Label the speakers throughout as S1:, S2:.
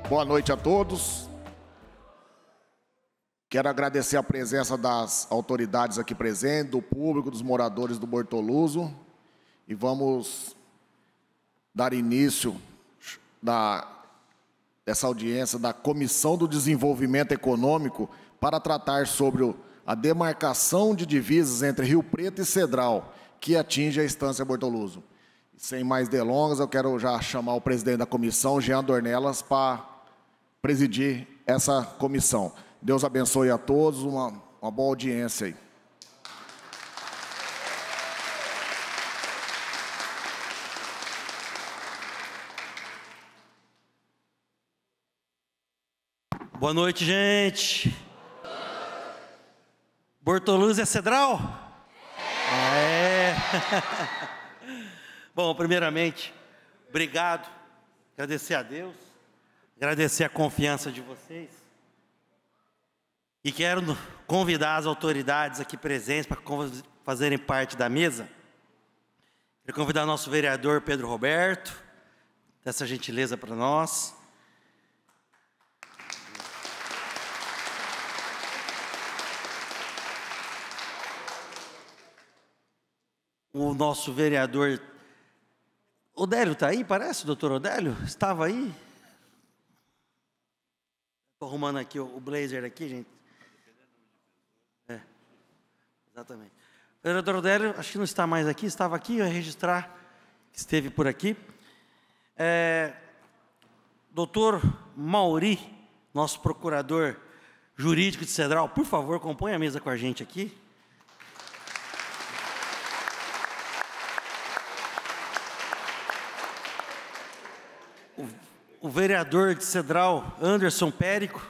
S1: Boa noite a todos. Quero agradecer a presença das autoridades aqui presentes, do público, dos moradores do Bortoluso. E vamos dar início dessa audiência da Comissão do Desenvolvimento Econômico para tratar sobre a demarcação de divisas entre Rio Preto e Cedral, que atinge a Estância Bortoluso. Sem mais delongas, eu quero já chamar o presidente da comissão, Jean Dornelas, para presidir essa comissão. Deus abençoe a todos, uma boa audiência aí.
S2: Boa noite, gente. Bortoluso é Cedral? É. Bom, primeiramente, obrigado. Agradecer a Deus. Agradecer a confiança de vocês. E quero convidar as autoridades aqui presentes para fazerem parte da mesa. Quero convidar o nosso vereador Pedro Roberto, dessa gentileza para nós. O nosso vereador Odélio está aí, parece, doutor Odélio? Estava aí? Estou arrumando aqui o blazer aqui, gente. É, exatamente. O vereador Odélio, acho que não está mais aqui, estava aqui, eu ia registrar que esteve por aqui. Doutor Mauri, nosso procurador jurídico de Cedral, por favor, compõe a mesa com a gente aqui. O vereador de Cedral, Anderson Périco.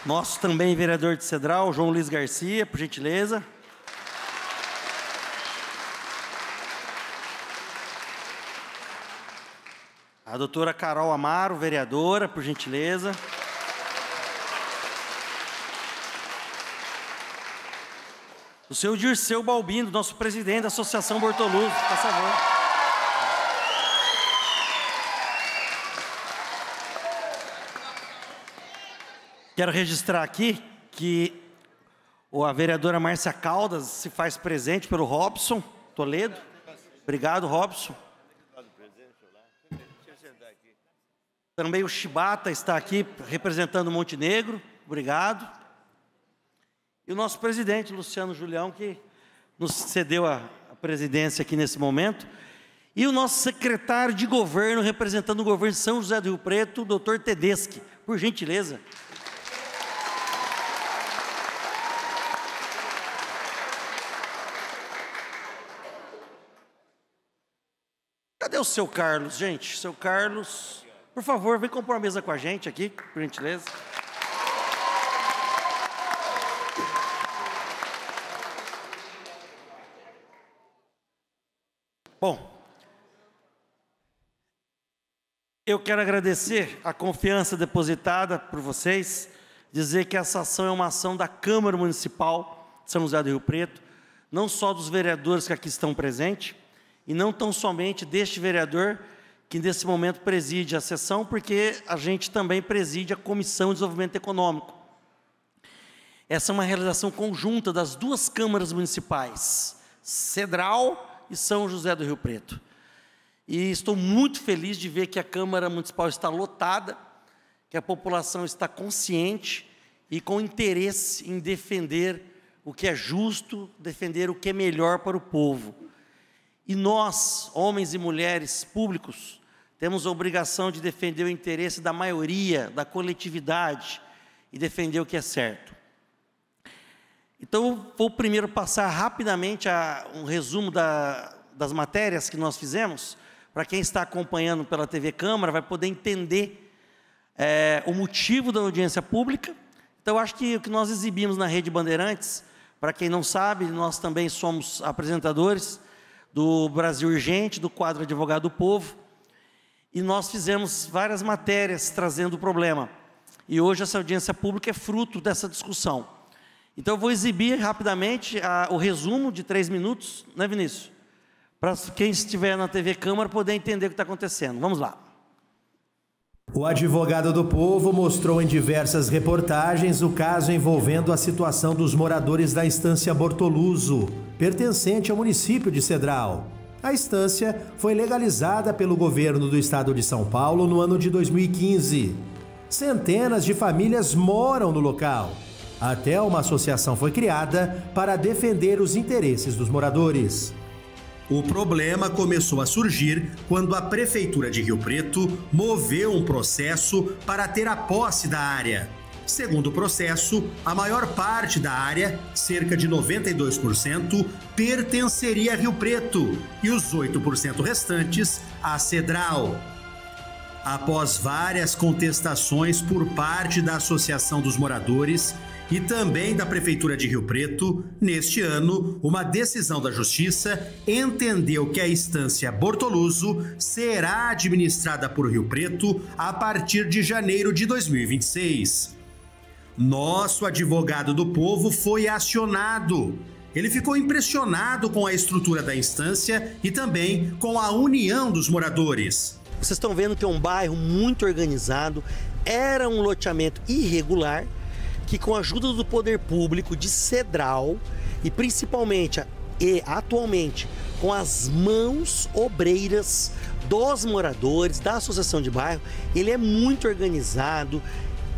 S2: Nosso também vereador de Cedral, João Luiz Garcia, por gentileza. A doutora Carol Amaro, vereadora, por gentileza. O senhor Dirceu Balbino, nosso presidente da Associação Bortoluso, por favor. Quero registrar aqui que a vereadora Márcia Caldas se faz presente pelo Robson Toledo. Obrigado, Robson. Também o Chibata está aqui representando Montenegro. Obrigado. E o nosso presidente, Luciano Julião, que nos cedeu a presidência aqui nesse momento. E o nosso secretário de governo, representando o governo de São José do Rio Preto, o doutor Tedeschi, por gentileza. Cadê o seu Carlos, gente? Seu Carlos, por favor, vem compor a mesa com a gente aqui, por gentileza. Bom, eu quero agradecer a confiança depositada por vocês, dizer que essa ação é uma ação da Câmara Municipal de São José do Rio Preto, não só dos vereadores que aqui estão presentes, e não tão somente deste vereador que nesse momento preside a sessão, porque a gente também preside a Comissão de Desenvolvimento Econômico. Essa é uma realização conjunta das duas câmaras municipais, Cedral e São José do Rio Preto. E estou muito feliz de ver que a Câmara Municipal está lotada, que a população está consciente e com interesse em defender o que é justo, defender o que é melhor para o povo. E nós, homens e mulheres públicos, temos a obrigação de defender o interesse da maioria, da coletividade, e defender o que é certo. Então, vou primeiro passar rapidamente um resumo das matérias que nós fizemos. Para quem está acompanhando pela TV Câmara, vai poder entender o motivo da audiência pública. Então, acho que o que nós exibimos na Rede Bandeirantes, para quem não sabe, nós também somos apresentadores do Brasil Urgente, do quadro Advogado do Povo, e nós fizemos várias matérias trazendo o problema. E hoje essa audiência pública é fruto dessa discussão. Então, eu vou exibir rapidamente o resumo de 3 minutos, né, Vinícius? para quem estiver na TV Câmara poder entender o que está acontecendo. Vamos lá.
S3: O advogado do povo mostrou em diversas reportagens o caso envolvendo a situação dos moradores da estância Bortoluso, pertencente ao município de Cedral. A estância foi legalizada pelo governo do estado de São Paulo no ano de 2015. Centenas de famílias moram no local. Até uma associação foi criada para defender os interesses dos moradores. O problema começou a surgir quando a Prefeitura de Rio Preto moveu um processo para ter a posse da área. Segundo o processo, a maior parte da área, cerca de 92%, pertenceria a Rio Preto e os 8% restantes a Cedral. Após várias contestações por parte da Associação dos Moradores e também da Prefeitura de Rio Preto, neste ano, uma decisão da Justiça entendeu que a estância Bortoluso será administrada por Rio Preto a partir de janeiro de 2026. Nosso advogado do povo foi acionado. Ele ficou impressionado com a estrutura da instância e também com a união dos moradores.
S4: Vocês estão vendo que é um bairro muito organizado, era um loteamento irregular, que com a ajuda do poder público de Cedral e principalmente e atualmente com as mãos obreiras dos moradores, da associação de bairro, ele é muito organizado,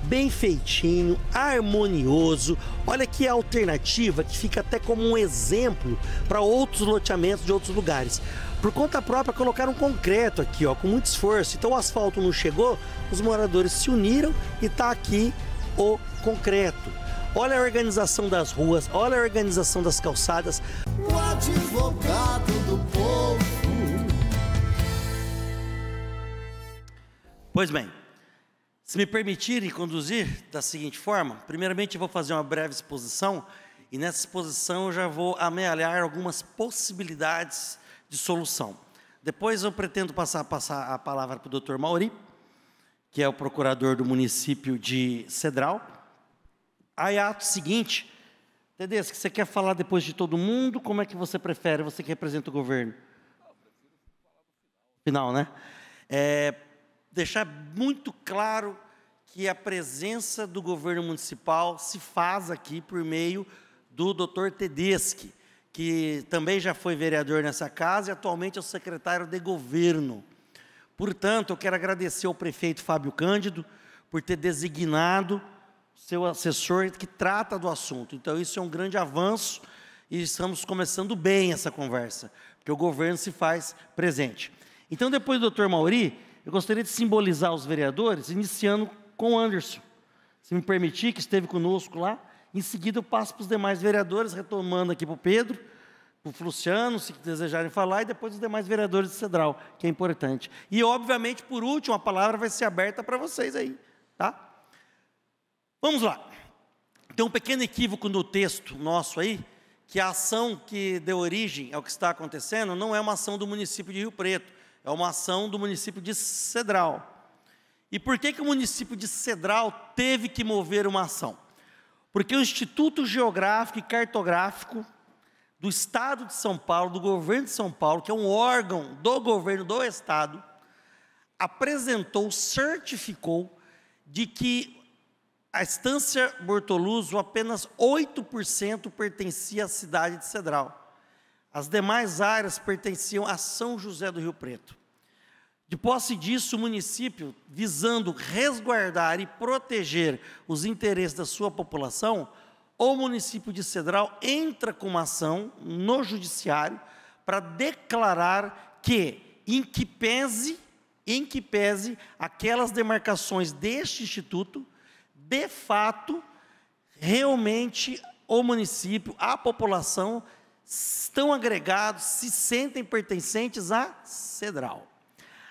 S4: bem feitinho, harmonioso. Olha que alternativa que fica até como um exemplo para outros loteamentos de outros lugares. Por conta própria colocaram concreto aqui, ó, com muito esforço. Então o asfalto não chegou, os moradores se uniram e está aqui o concreto. Olha a organização das ruas, olha a organização das calçadas.
S5: O advogado do povo.
S2: Pois bem, se me permitirem conduzir da seguinte forma, primeiramente eu vou fazer uma breve exposição e nessa exposição eu já vou amealhar algumas possibilidades de solução. Depois eu pretendo passar a palavra para o Dr. Mauri, que é o procurador do município de Cedral. Aí, ato seguinte, Tedesco, você quer falar depois de todo mundo? Como é que você prefere? Você que representa o governo? Final, né? Deixar muito claro que a presença do governo municipal se faz aqui por meio do Dr. Tedeschi, que também já foi vereador nessa casa e atualmente é o secretário de governo. Portanto, eu quero agradecer ao prefeito Fábio Cândido por ter designado seu assessor que trata do assunto. Então, isso é um grande avanço e estamos começando bem essa conversa, porque o governo se faz presente. Então, depois do Dr. Mauri, eu gostaria de simbolizar os vereadores, iniciando com o Anderson, se me permitir, que esteve conosco lá. Em seguida, eu passo para os demais vereadores, retomando aqui para o Pedro, para o Fluciano, se desejarem falar, e depois os demais vereadores de Cedral, que é importante. E, obviamente, por último, a palavra vai ser aberta para vocês aí, tá? Vamos lá. Tem um pequeno equívoco no texto nosso aí, que a ação que deu origem ao que está acontecendo não é uma ação do município de Rio Preto, é uma ação do município de Cedral. E por que o município de Cedral teve que mover uma ação? Porque o Instituto Geográfico e Cartográfico do Estado de São Paulo, do governo de São Paulo, que é um órgão do governo do Estado, apresentou, certificou de que a estância Bortoluso, apenas 8% pertencia à cidade de Cedral. As demais áreas pertenciam a São José do Rio Preto. De posse disso, o município, visando resguardar e proteger os interesses da sua população, o município de Cedral entra com uma ação no judiciário para declarar que, em que pese aquelas demarcações deste instituto, de fato, realmente o município, a população, estão agregados, se sentem pertencentes a Cedral.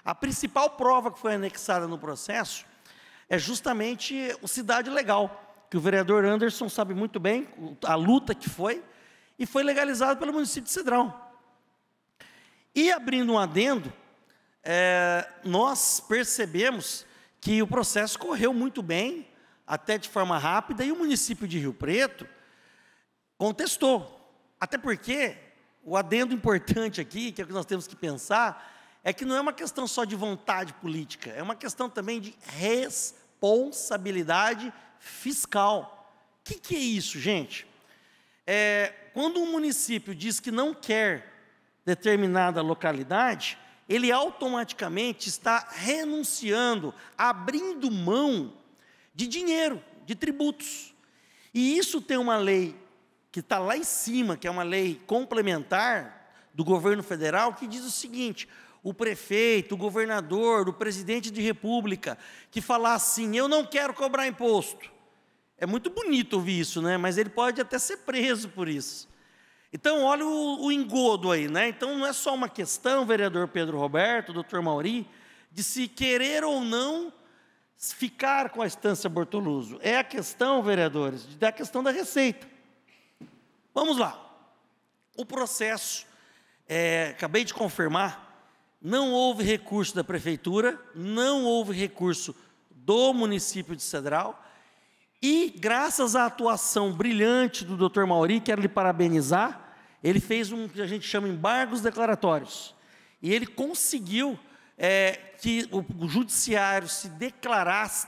S2: A principal prova que foi anexada no processo é justamente o Cidade Legal, que o vereador Anderson sabe muito bem a luta que foi, e foi legalizado pelo município de Cedral. E abrindo um adendo, nós percebemos que o processo correu muito bem, até de forma rápida, e o município de Rio Preto contestou. Até porque o adendo importante aqui, que é o que nós temos que pensar, é que não é uma questão só de vontade política, é uma questão também de responsabilidade fiscal. O que é isso, gente? Quando um município diz que não quer determinada localidade, ele automaticamente está renunciando, abrindo mão de dinheiro, de tributos. E isso tem uma lei que está lá em cima, que é uma lei complementar do governo federal, que diz o seguinte: o prefeito, o governador, o presidente de república, que falar assim, eu não quero cobrar imposto. É muito bonito ouvir isso, né? Mas ele pode até ser preso por isso. Então, olha o engodo aí, né? Então, não é só uma questão, vereador Pedro Roberto, doutor Mauri, de se querer ou não ficar com a Estância Bortoluso. É a questão, vereadores, da questão da receita. Vamos lá. O processo, acabei de confirmar, não houve recurso da prefeitura, não houve recurso do município de Cedral, e graças à atuação brilhante do doutor Mauri, quero lhe parabenizar, ele fez um que a gente chama embargos declaratórios, e ele conseguiu que o judiciário se declarasse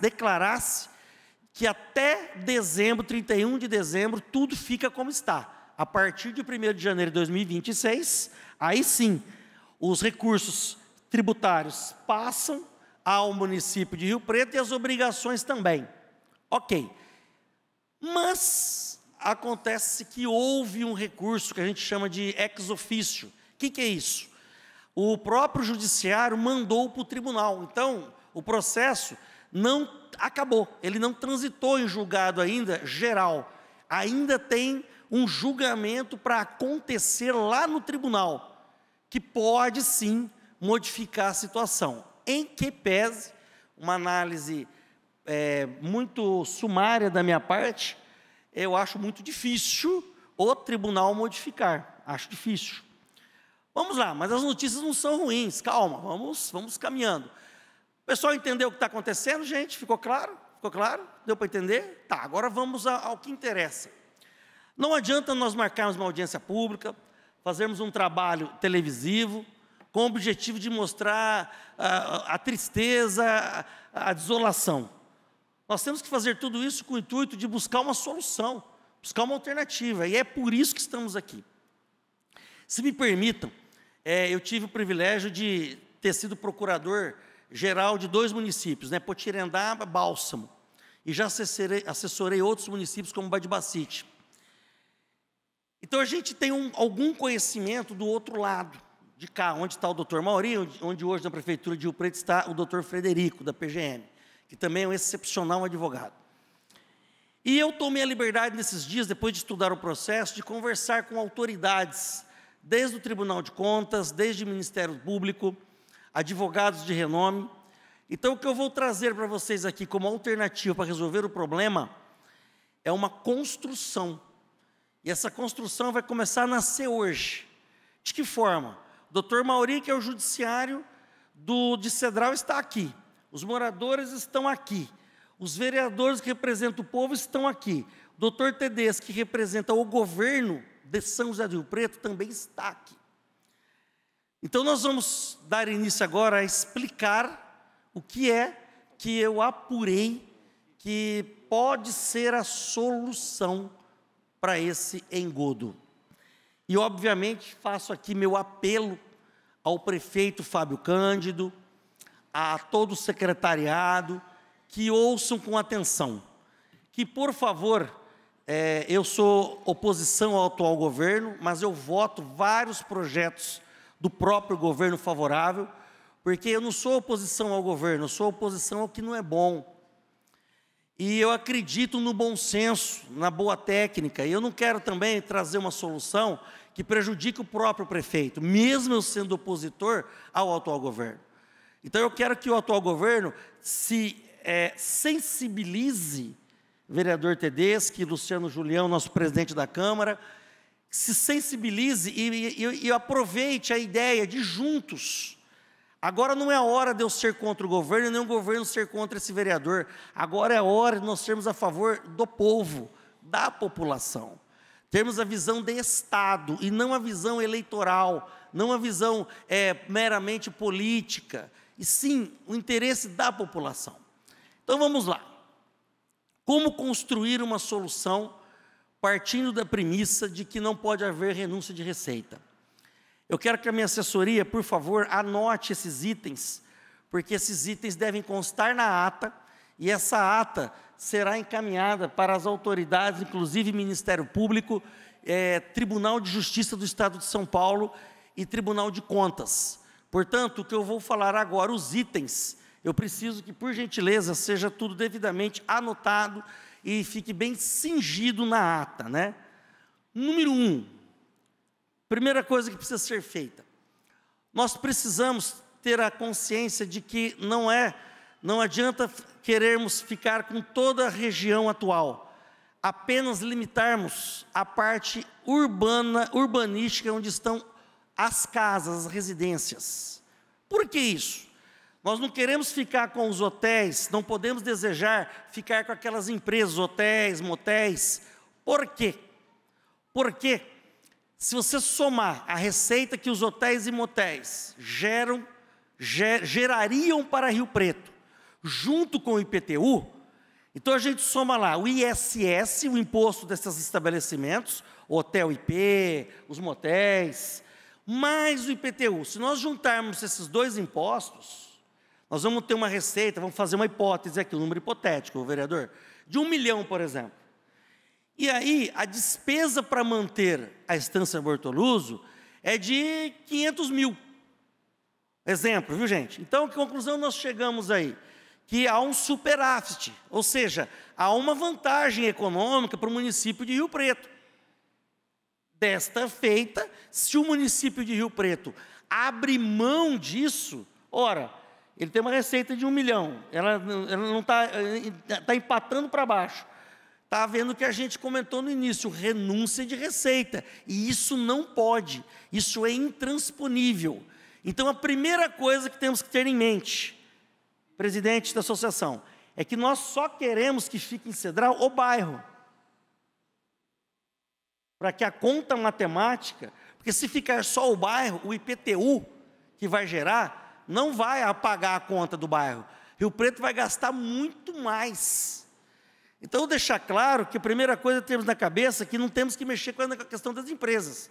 S2: que até dezembro, 31 de dezembro, tudo fica como está. A partir de 1º de janeiro de 2026, aí sim, os recursos tributários passam ao município de Rio Preto e as obrigações também. Ok. Mas acontece que houve um recurso que a gente chama de ex officio. O que é isso? O próprio judiciário mandou para o tribunal. Então, o processo não acabou. Ele não transitou em julgado ainda geral. Ainda tem um julgamento para acontecer lá no tribunal, que pode sim modificar a situação. Em que pese, uma análise muito sumária da minha parte, eu acho muito difícil o tribunal modificar. Acho difícil. Vamos lá, mas as notícias não são ruins, calma, vamos caminhando. O pessoal entendeu o que está acontecendo, gente? Ficou claro? Ficou claro? Deu para entender? Tá, agora vamos ao que interessa. Não adianta nós marcarmos uma audiência pública, fazermos um trabalho televisivo, com o objetivo de mostrar a tristeza, a desolação. Nós temos que fazer tudo isso com o intuito de buscar uma solução, buscar uma alternativa, e é por isso que estamos aqui. Se me permitam, eu tive o privilégio de ter sido procurador-geral de 2 municípios, né, Potirendaba e Bálsamo, e já assessorei outros municípios como Badibacite. Então, a gente tem algum conhecimento do outro lado de cá, onde está o doutor Mauri, onde hoje na Prefeitura de Rio Preto está o doutor Frederico, da PGM, que também é um excepcional advogado. E eu tomei a liberdade nesses dias, depois de estudar o processo, de conversar com autoridades, desde o Tribunal de Contas, desde o Ministério Público, advogados de renome. Então, o que eu vou trazer para vocês aqui como alternativa para resolver o problema é uma construção. E essa construção vai começar a nascer hoje. De que forma? O doutor Mauri, que é o judiciário de Cedral, está aqui. Os moradores estão aqui. Os vereadores que representam o povo estão aqui. O doutor Tedesco, que representa o governo de São José do Rio Preto, também está aqui. Então, nós vamos dar início agora a explicar o que é que eu apurei que pode ser a solução para esse engodo. E, obviamente, faço aqui meu apelo ao prefeito Fábio Cândido, a todo o secretariado, que ouçam com atenção, que, por favor, eu sou oposição ao atual governo, mas eu voto vários projetos do próprio governo favorável, porque eu não sou oposição ao governo, eu sou oposição ao que não é bom. E eu acredito no bom senso, na boa técnica, e eu não quero também trazer uma solução que prejudique o próprio prefeito, mesmo eu sendo opositor ao atual governo. Então, eu quero que o atual governo se sensibilize, vereador Tedesco, Luciano Julião, nosso presidente da Câmara, se sensibilize e aproveite a ideia de juntos. Agora não é a hora de eu ser contra o governo, nem o governo ser contra esse vereador. Agora é a hora de nós sermos a favor do povo, da população. termos a visão de Estado e não a visão eleitoral, não a visão meramente política, e sim o interesse da população. Então vamos lá. Como construir uma solução partindo da premissa de que não pode haver renúncia de receita? Eu quero que a minha assessoria, por favor, anote esses itens, porque esses itens devem constar na ata, e essa ata será encaminhada para as autoridades, inclusive Ministério Público, Tribunal de Justiça do Estado de São Paulo e Tribunal de Contas. Portanto, o que eu vou falar agora, os itens, eu preciso que, por gentileza, seja tudo devidamente anotado e fique bem cingido na ata, né? Número 1, primeira coisa que precisa ser feita. Nós precisamos ter a consciência de que não adianta querermos ficar com toda a região atual, apenas limitarmos a parte urbanística onde estão as casas, as residências. Por que isso? Nós não queremos ficar com os hotéis, não podemos desejar ficar com aquelas empresas, hotéis, motéis. Por quê? Porque se você somar a receita que os hotéis e motéis gerariam para Rio Preto, junto com o IPTU, então a gente soma lá o ISS, o imposto desses estabelecimentos, o hotel IP, os motéis, mais o IPTU. Se nós juntarmos esses dois impostos, nós vamos ter uma receita, vamos fazer uma hipótese aqui, um número hipotético, vereador, de 1 milhão, por exemplo. E aí, a despesa para manter a Estância Bortoluso é de 500 mil. Exemplo, viu, gente? Então, que conclusão nós chegamos aí? Que há um superávit, ou seja, há uma vantagem econômica para o município de Rio Preto. Desta feita, se o município de Rio Preto abre mão disso, ora, ele tem uma receita de 1 milhão, ela não está empatando para baixo. Está havendo o que a gente comentou no início, renúncia de receita, e isso não pode, isso é intransponível. Então, a primeira coisa que temos que ter em mente, presidente da associação, é que nós só queremos que fique em Cedral o bairro, para que a conta matemática, porque se ficar só o bairro, o IPTU que vai gerar, não vai apagar a conta do bairro. Rio Preto vai gastar muito mais. Então, vou deixar claro que a primeira coisa que temos na cabeça é que não temos que mexer com a questão das empresas.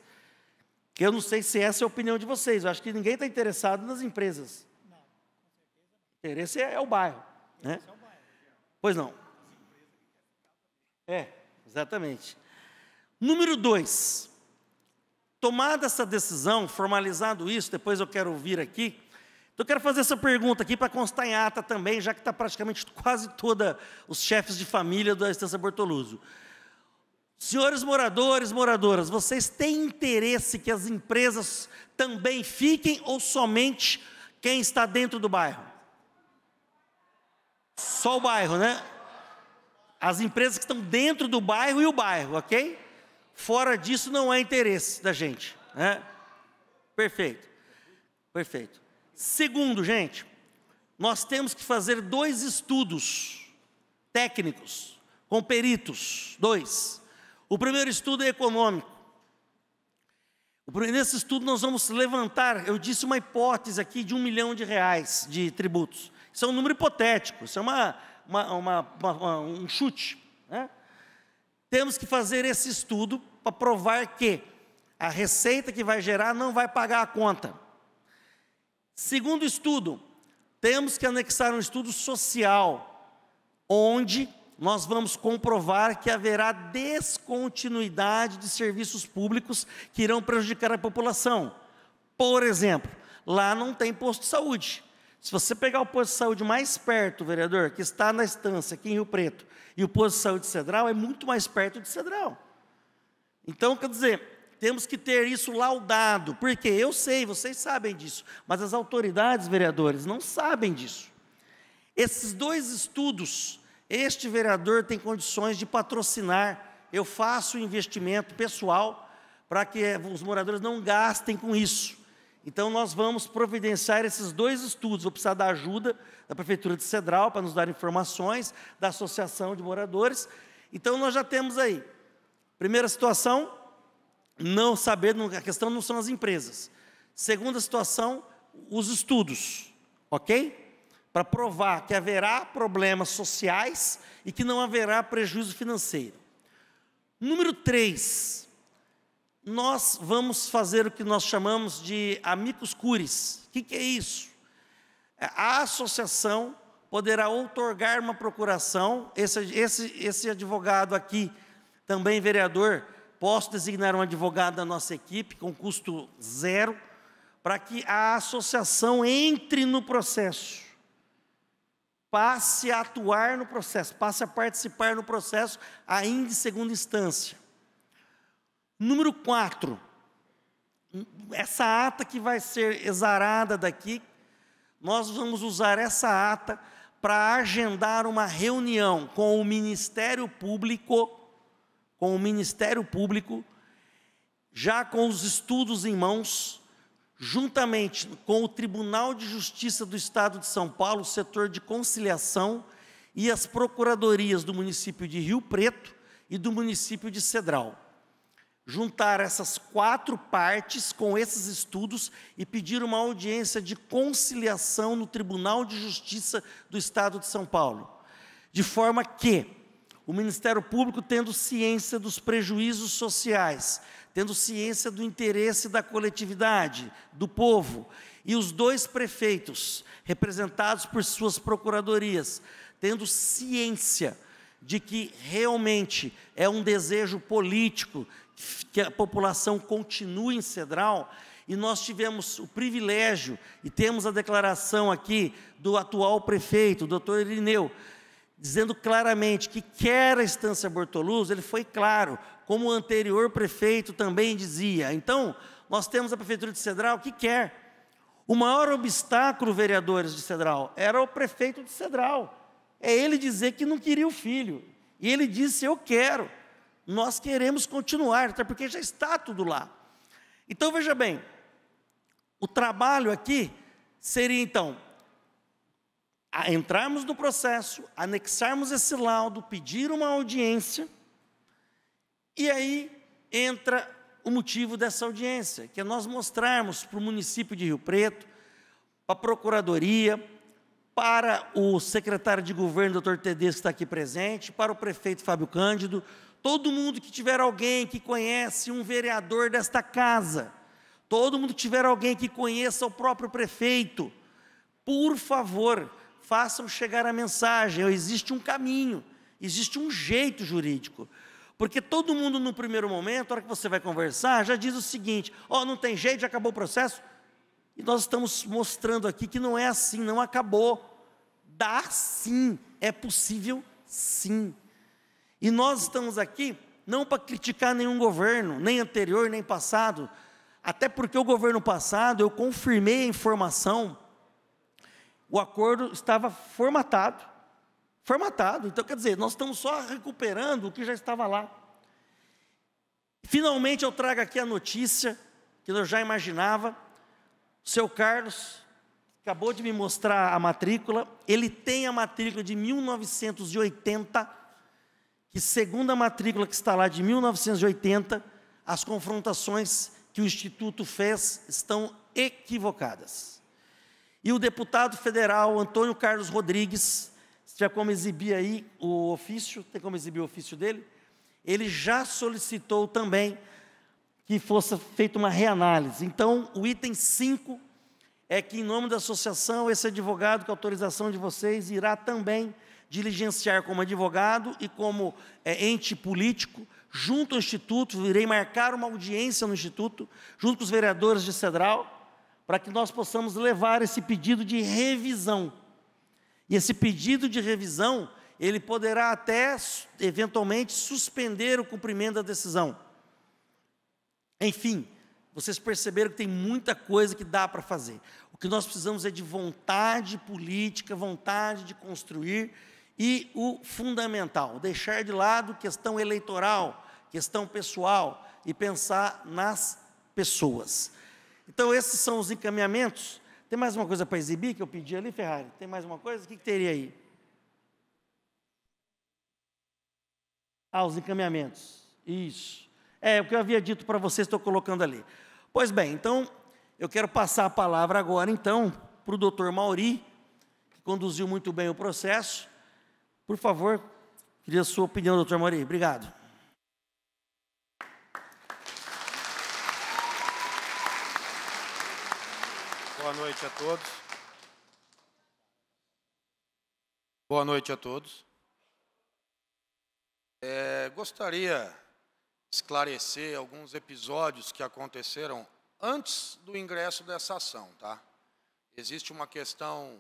S2: Que eu não sei se essa é a opinião de vocês, eu acho que ninguém está interessado nas empresas. Não, o interesse é o bairro. Né? Pois não. Exatamente. Número 2, tomada essa decisão, formalizado isso, depois eu quero ouvir aqui, então eu quero fazer essa pergunta aqui para constar em ata também, já que está praticamente quase todos os chefes de família da Estância Bortoluso. Senhores moradores, moradoras, vocês têm interesse que as empresas também fiquem ou somente quem está dentro do bairro? Só o bairro, né? As empresas que estão dentro do bairro e o bairro, ok? Fora disso não há interesse da gente, né? Perfeito, perfeito. Segundo, gente, nós temos que fazer 2 estudos técnicos, com peritos, 2. O primeiro estudo é econômico. Nesse estudo nós vamos levantar, eu disse uma hipótese aqui de R$1 milhão de tributos. Isso é um número hipotético, isso é um chute, né? Temos que fazer esse estudo para provar que a receita que vai gerar não vai pagar a conta. Segundo estudo, temos que anexar um estudo social, onde nós vamos comprovar que haverá descontinuidade de serviços públicos que irão prejudicar a população. Por exemplo, lá não tem posto de saúde. Se você pegar o posto de saúde mais perto, vereador, que está na Estância, aqui em Rio Preto, e o posto de saúde de Cedral, é muito mais perto de Cedral. Então, quer dizer, temos que ter isso laudado, porque eu sei, vocês sabem disso, mas as autoridades, vereadores, não sabem disso. Esses 2 estudos, este vereador tem condições de patrocinar, eu faço o investimento pessoal para que os moradores não gastem com isso. Então, nós vamos providenciar esses 2 estudos, vou precisar da ajuda da Prefeitura de Cedral para nos dar informações, da Associação de Moradores. Então, nós já temos aí Primeira situação, não saber, a questão não são as empresas. Segunda situação, os estudos, ok? Para provar que haverá problemas sociais e que não haverá prejuízo financeiro. Número 3, nós vamos fazer o que nós chamamos de amicus curiae. O que é isso? A associação poderá outorgar uma procuração, esse advogado aqui, também vereador, posso designar um advogado da nossa equipe, com custo zero, para que a associação entre no processo, passe a atuar no processo, passe a participar no processo, ainda em segunda instância. Número 4, essa ata que vai ser exarada daqui, nós vamos usar essa ata para agendar uma reunião com o Ministério Público, já com os estudos em mãos, juntamente com o Tribunal de Justiça do Estado de São Paulo, o setor de conciliação e as procuradorias do município de Rio Preto e do município de Cedral. Juntar essas 4 partes com esses estudos e pedir uma audiência de conciliação no Tribunal de Justiça do Estado de São Paulo, de forma que o Ministério Público, tendo ciência dos prejuízos sociais, tendo ciência do interesse da coletividade, do povo, e os 2 prefeitos, representados por suas procuradorias, tendo ciência de que realmente é um desejo político que a população continue em Cedral, e nós tivemos o privilégio, e temos a declaração aqui do atual prefeito, o doutor Irineu, dizendo claramente que quer a Estância Bortoluzzo. Ele foi claro, como o anterior prefeito também dizia. Então, nós temos a Prefeitura de Cedral que quer. O maior obstáculo, vereadores de Cedral, era o prefeito de Cedral. É ele dizer que não queria o filho. E ele disse, eu quero. Nós queremos continuar, até porque já está tudo lá. Então, veja bem, o trabalho aqui seria, então, entrarmos no processo, anexarmos esse laudo, pedir uma audiência, e aí entra o motivo dessa audiência, que é nós mostrarmos para o município de Rio Preto, para a Procuradoria, para o secretário de Governo, doutor Tedesco, que está aqui presente, para o prefeito Fábio Cândido, todo mundo que tiver alguém que conhece um vereador desta casa, todo mundo que tiver alguém que conheça o próprio prefeito, por favor, façam chegar a mensagem. Existe um caminho, existe um jeito jurídico, porque todo mundo no primeiro momento, na hora que você vai conversar, já diz o seguinte, não tem jeito, já acabou o processo, e nós estamos mostrando aqui que não é assim, não acabou, dá sim, é possível sim. E nós estamos aqui não para criticar nenhum governo, nem anterior, nem passado, até porque o governo passado, eu confirmei a informação, o acordo estava formatado, então quer dizer, nós estamos só recuperando o que já estava lá. Finalmente eu trago aqui a notícia, que eu já imaginava, o seu Carlos acabou de me mostrar a matrícula, ele tem a matrícula de 1980, que segundo a matrícula que está lá de 1980, as confrontações que o Instituto fez estão equivocadas. E o deputado federal Antônio Carlos Rodrigues, se tiver como exibir aí o ofício, tem como exibir o ofício dele, ele já solicitou também que fosse feita uma reanálise. Então, o item 5 é que, em nome da associação, esse advogado, com a autorização de vocês, irá também diligenciar como advogado e como ente político, junto ao Instituto, irei marcar uma audiência no Instituto, junto com os vereadores de Cedral, para que nós possamos levar esse pedido de revisão. E esse pedido de revisão, ele poderá até, eventualmente, suspender o cumprimento da decisão. Enfim, vocês perceberam que tem muita coisa que dá para fazer. O que nós precisamos é de vontade política, vontade de construir, e o fundamental, deixar de lado questão eleitoral, questão pessoal, e pensar nas pessoas. Então, esses são os encaminhamentos. Tem mais uma coisa para exibir que eu pedi ali, Ferrari? Tem mais uma coisa? O que teria aí? Os encaminhamentos. Isso. É o que eu havia dito para vocês, estou colocando ali. Pois bem, então, eu quero passar a palavra agora, então, para o doutor Mauri, que conduziu muito bem o processo. Por favor, queria a sua opinião, doutor Mauri. Obrigado.
S6: Boa noite a todos. Boa noite a todos. Gostaria de esclarecer alguns episódios que aconteceram antes do ingresso dessa ação, tá? Existe uma questão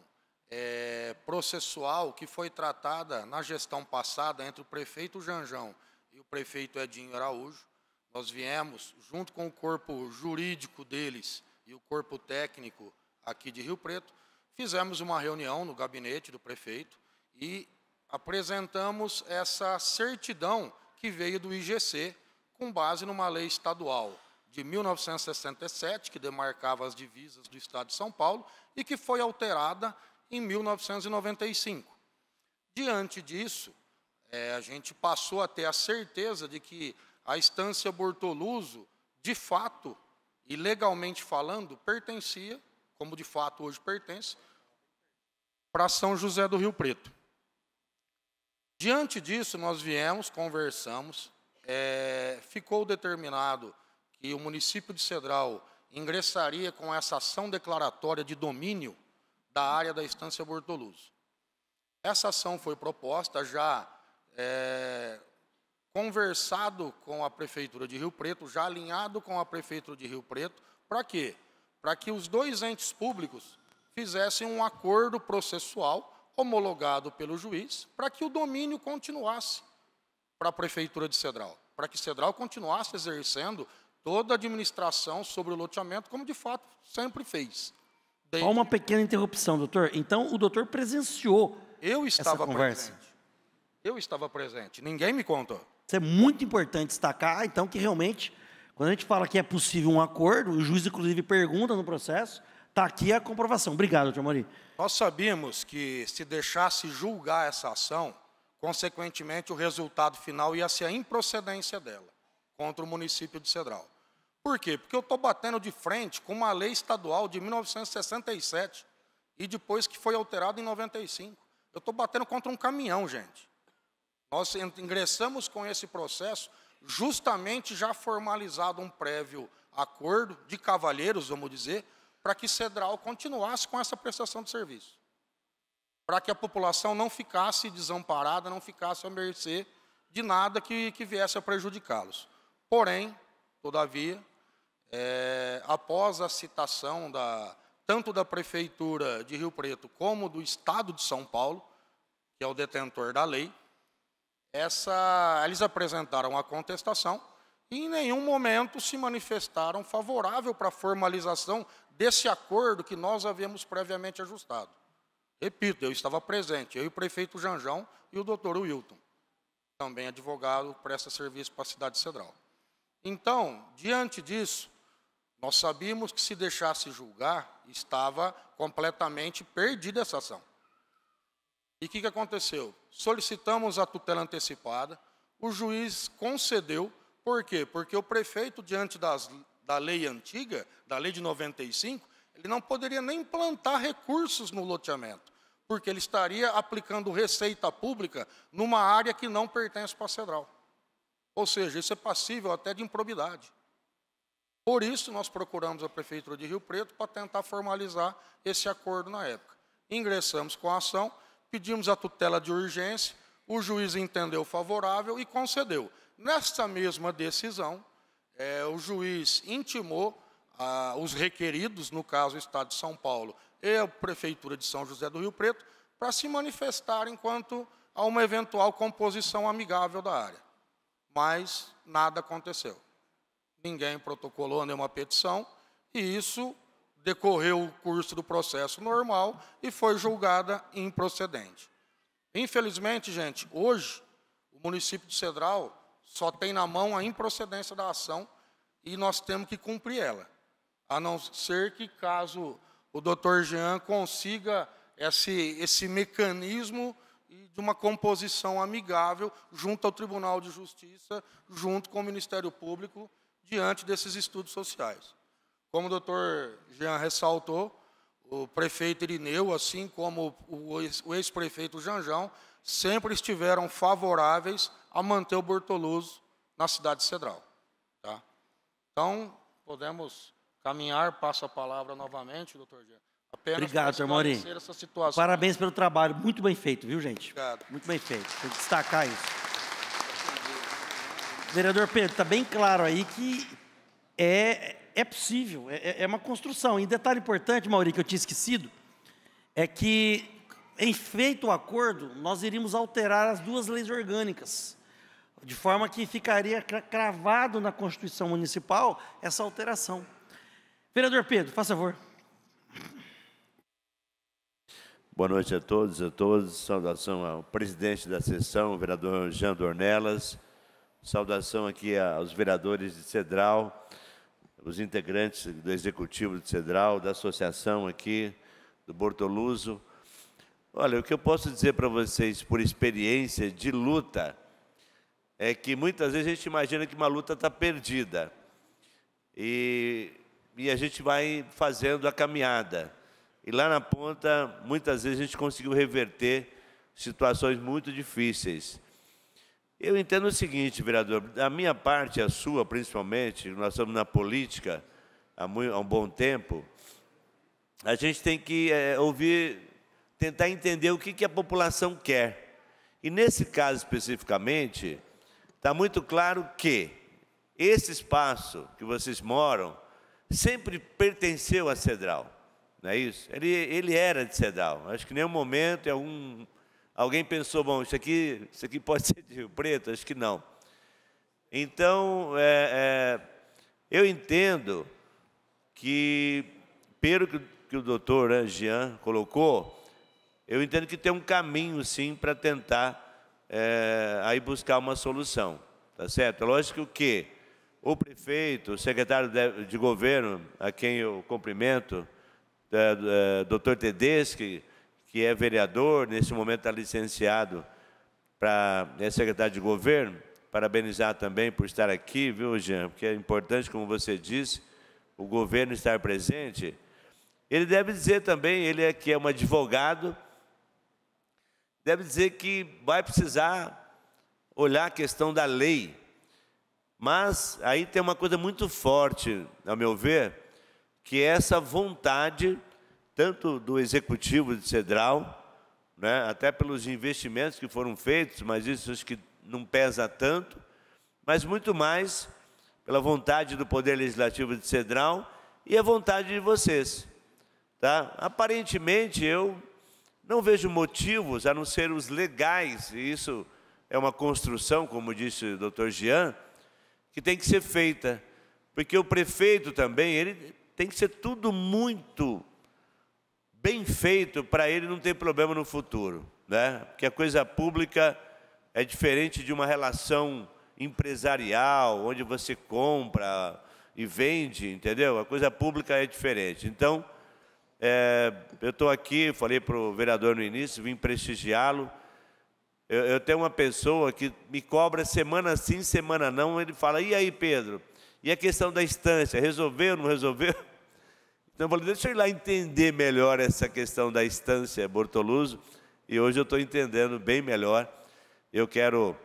S6: processual que foi tratada na gestão passada entre o prefeito Janjão e o prefeito Edinho Araújo. Nós viemos, junto com o corpo jurídico deles e o corpo técnico aqui de Rio Preto, fizemos uma reunião no gabinete do prefeito e apresentamos essa certidão que veio do IGC, com base numa lei estadual de 1967, que demarcava as divisas do Estado de São Paulo, e que foi alterada em 1995. Diante disso, a gente passou a ter a certeza de que a Estância Bortoluso, de fato, e legalmente falando, pertencia, como de fato hoje pertence, para São José do Rio Preto. Diante disso, nós viemos, conversamos, ficou determinado que o município de Cedral ingressaria com essa ação declaratória de domínio da área da Estância Bortoluso. Essa ação foi proposta já conversado com a Prefeitura de Rio Preto, já alinhado com a Prefeitura de Rio Preto, para quê? Para que os dois entes públicos fizessem um acordo processual homologado pelo juiz, para que o domínio continuasse para a Prefeitura de Cedral, para que Cedral continuasse exercendo toda a administração sobre o loteamento, como de fato sempre fez.
S2: Só uma pequena interrupção, doutor. Então, o doutor presenciou
S6: essa
S2: conversa?
S6: Eu estava presente, ninguém me contou.
S2: Isso é muito importante destacar, então, que realmente, quando a gente fala que é possível um acordo, o juiz, inclusive, pergunta no processo, está aqui a comprovação. Obrigado, doutor Mauri.
S6: Nós sabíamos que, se deixasse julgar essa ação, consequentemente, o resultado final ia ser a improcedência dela contra o município de Cedral. Por quê? Porque eu estou batendo de frente com uma lei estadual de 1967 e depois que foi alterada em 95. Eu estou batendo contra um caminhão, gente. Nós ingressamos com esse processo justamente já formalizado um prévio acordo de cavalheiros, vamos dizer, para que Cedral continuasse com essa prestação de serviço. Para que a população não ficasse desamparada, não ficasse à mercê de nada que viesse a prejudicá-los. Porém, todavia, após a citação tanto da Prefeitura de Rio Preto como do Estado de São Paulo, que é o detentor da lei, eles apresentaram a contestação e em nenhum momento se manifestaram favorável para a formalização desse acordo que nós havíamos previamente ajustado. Repito, eu estava presente, eu e o prefeito Janjão e o doutor Wilton, também advogado, presta serviço para a cidade de Cedral. Então, diante disso, nós sabíamos que, se deixasse julgar, estava completamente perdida essa ação. E o que aconteceu? Solicitamos a tutela antecipada, o juiz concedeu. Por quê? Porque o prefeito, diante da lei antiga, da lei de 95, ele não poderia nem implantar recursos no loteamento, porque ele estaria aplicando receita pública numa área que não pertence para a Cedral. Ou seja, isso é passível até de improbidade. Por isso, nós procuramos a Prefeitura de Rio Preto para tentar formalizar esse acordo na época. Ingressamos com a ação, pedimos a tutela de urgência, o juiz entendeu favorável e concedeu. Nesta mesma decisão, o juiz intimou os requeridos, no caso o Estado de São Paulo e a Prefeitura de São José do Rio Preto, para se manifestarem quanto a uma eventual composição amigável da área. Mas nada aconteceu. Ninguém protocolou nenhuma petição e isso decorreu o curso do processo normal e foi julgada improcedente. Infelizmente, gente, hoje o município de Cedral só tem na mão a improcedência da ação e nós temos que cumprir ela. A não ser que, caso o doutor Jean consiga esse mecanismo e de uma composição amigável junto ao Tribunal de Justiça, junto com o Ministério Público, diante desses estudos sociais. Como o doutor Jean ressaltou, o prefeito Irineu, assim como o ex-prefeito Janjão, sempre estiveram favoráveis a manter o Bortoluso na cidade de Cedral. Tá? Então, podemos caminhar, passo a palavra novamente, doutor Jean. Apenas
S2: obrigado, doutor Mauri.
S6: essa situação.
S2: Parabéns pelo trabalho, muito bem feito, viu, gente?
S6: Obrigado.
S2: Muito bem feito, tem que destacar isso. Vereador Pedro, está bem claro aí que é possível, é uma construção. E detalhe importante, Mauri, que eu tinha esquecido, é que, em feito o acordo, nós iríamos alterar as duas leis orgânicas, de forma que ficaria cravado na Constituição Municipal essa alteração. Vereador Pedro, faça favor.
S7: Boa noite a todos e a todas. Saudação ao presidente da sessão, o vereador Jean Dornelas. Saudação aqui aos vereadores de Cedral, os integrantes do Executivo de Cedral, da associação aqui, do Bortoluso. Olha, o que eu posso dizer para vocês, por experiência de luta, é que muitas vezes a gente imagina que uma luta está perdida. E a gente vai fazendo a caminhada. E lá na ponta, muitas vezes a gente conseguiu reverter situações muito difíceis. Eu entendo o seguinte, vereador, da minha parte, a sua principalmente, nós estamos na política há um bom tempo, a gente tem que ouvir, tentar entender o que a população quer. E nesse caso especificamente, está muito claro que esse espaço que vocês moram sempre pertenceu a Cedral, não é isso? Ele era de Cedral. Acho que em nenhum momento alguém pensou, bom, isso aqui pode ser de Rio Preto? Acho que não. Então, eu entendo que, pelo que o doutor Jean colocou, eu entendo que tem um caminho, sim, para tentar aí buscar uma solução, tá certo? Lógico que o prefeito, o secretário de governo, a quem eu cumprimento, doutor Tedeschi, que é vereador, nesse momento está licenciado para secretário de governo, parabenizar também por estar aqui, viu, Jean? Porque é importante, como você disse, o governo estar presente. Ele deve dizer também, ele que é um advogado, deve dizer que vai precisar olhar a questão da lei. Mas aí tem uma coisa muito forte, ao meu ver, que é essa vontade, tanto do Executivo de Cedral, né, até pelos investimentos que foram feitos, mas isso acho que não pesa tanto, mas muito mais pela vontade do Poder Legislativo de Cedral e a vontade de vocês. Tá? Aparentemente, eu não vejo motivos, a não ser os legais, e isso é uma construção, como disse o doutor Jean, que tem que ser feita, porque o prefeito também, ele tem que ser tudo muito bem feito para ele não ter problema no futuro, né? Porque a coisa pública é diferente de uma relação empresarial, onde você compra e vende, entendeu? A coisa pública é diferente. Então, eu estou aqui, falei para o vereador no início, vim prestigiá-lo. Eu tenho uma pessoa que me cobra semana sim, semana não, ele fala, e aí, Pedro? E a questão da instância, resolveu, não resolveu? Então eu falei, deixa eu ir lá entender melhor essa questão da instância Bortoluso, e hoje eu estou entendendo bem melhor. Eu quero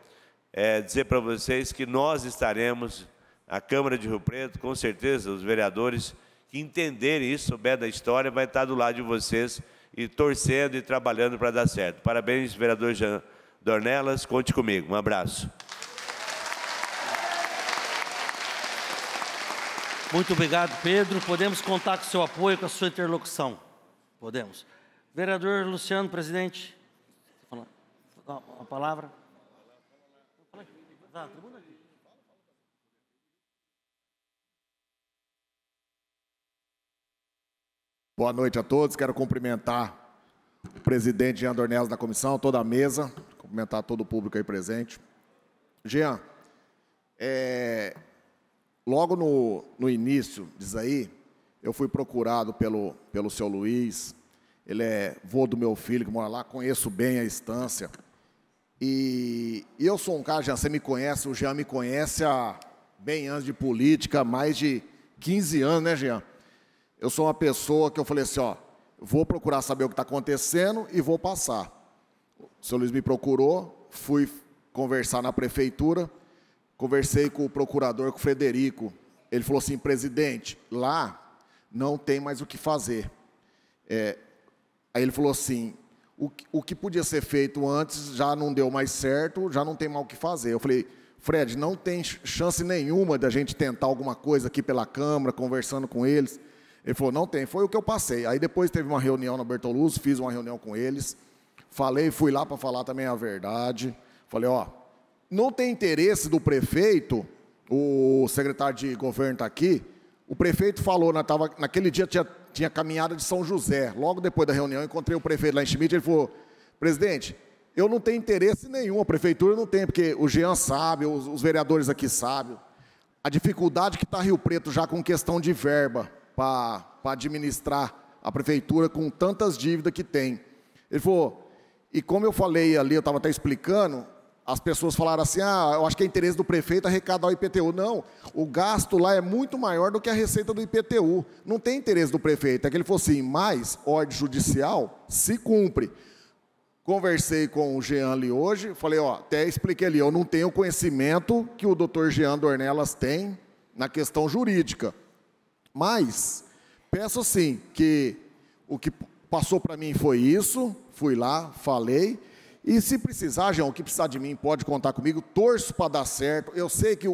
S7: dizer para vocês que nós estaremos, a Câmara de Rio Preto, com certeza, os vereadores que entenderem isso, souber da história, vai estar do lado de vocês, e torcendo e trabalhando para dar certo. Parabéns, vereador Jean Dornelas, conte comigo. Um abraço.
S2: Muito obrigado, Pedro. Podemos contar com o seu apoio, com a sua interlocução. Podemos. Vereador Luciano, presidente, a palavra.
S1: Boa noite a todos. Quero cumprimentar o presidente Jean Dornelas da comissão, toda a mesa, cumprimentar todo o público aí presente. Jean, logo no início disso aí, eu fui procurado pelo seu Luiz ele é vô do meu filho, que mora lá, conheço bem a estância. E eu sou um cara, Jean, você me conhece, o Jean me conhece há bem antes de política, mais de 15 anos, né, Jean? Eu sou uma pessoa que eu falei assim, ó, vou procurar saber o que está acontecendo e vou passar. O senhor Luiz me procurou, fui conversar na prefeitura, conversei com o procurador, com o Frederico. Ele falou assim, presidente, lá não tem mais o que fazer. Aí ele falou assim, o que podia ser feito antes já não deu mais certo, já não tem mais o que fazer. Eu falei, Fred, não tem chance nenhuma da gente tentar alguma coisa aqui pela Câmara, conversando com eles. Ele falou, não tem, foi o que eu passei. Aí depois teve uma reunião na Bertolucci, fiz uma reunião com eles, falei, fui lá para falar também a verdade. Falei, ó, não tem interesse do prefeito, o secretário de governo está aqui, o prefeito falou, naquele dia tinha caminhada de São José, logo depois da reunião, encontrei o prefeito lá em Schmidt, ele falou, presidente, eu não tenho interesse nenhum, a prefeitura não tem, porque o Jean sabe, os vereadores aqui sabem, a dificuldade que está Rio Preto já com questão de verba para administrar a prefeitura com tantas dívidas que tem. Ele falou, e como eu falei ali, eu estava até explicando, as pessoas falaram assim, eu acho que é interesse do prefeito arrecadar o IPTU. Não, o gasto lá é muito maior do que a receita do IPTU. Não tem interesse do prefeito. É que ele falou assim, mas ordem judicial se cumpre. Conversei com o Jean ali hoje, falei, ó, até expliquei ali, eu não tenho o conhecimento que o doutor Jean Dornelas tem na questão jurídica. Mas, peço assim, que o que passou para mim foi isso, fui lá, falei, e se precisar, Jean, o que precisar de mim, pode contar comigo, torço para dar certo. Eu sei que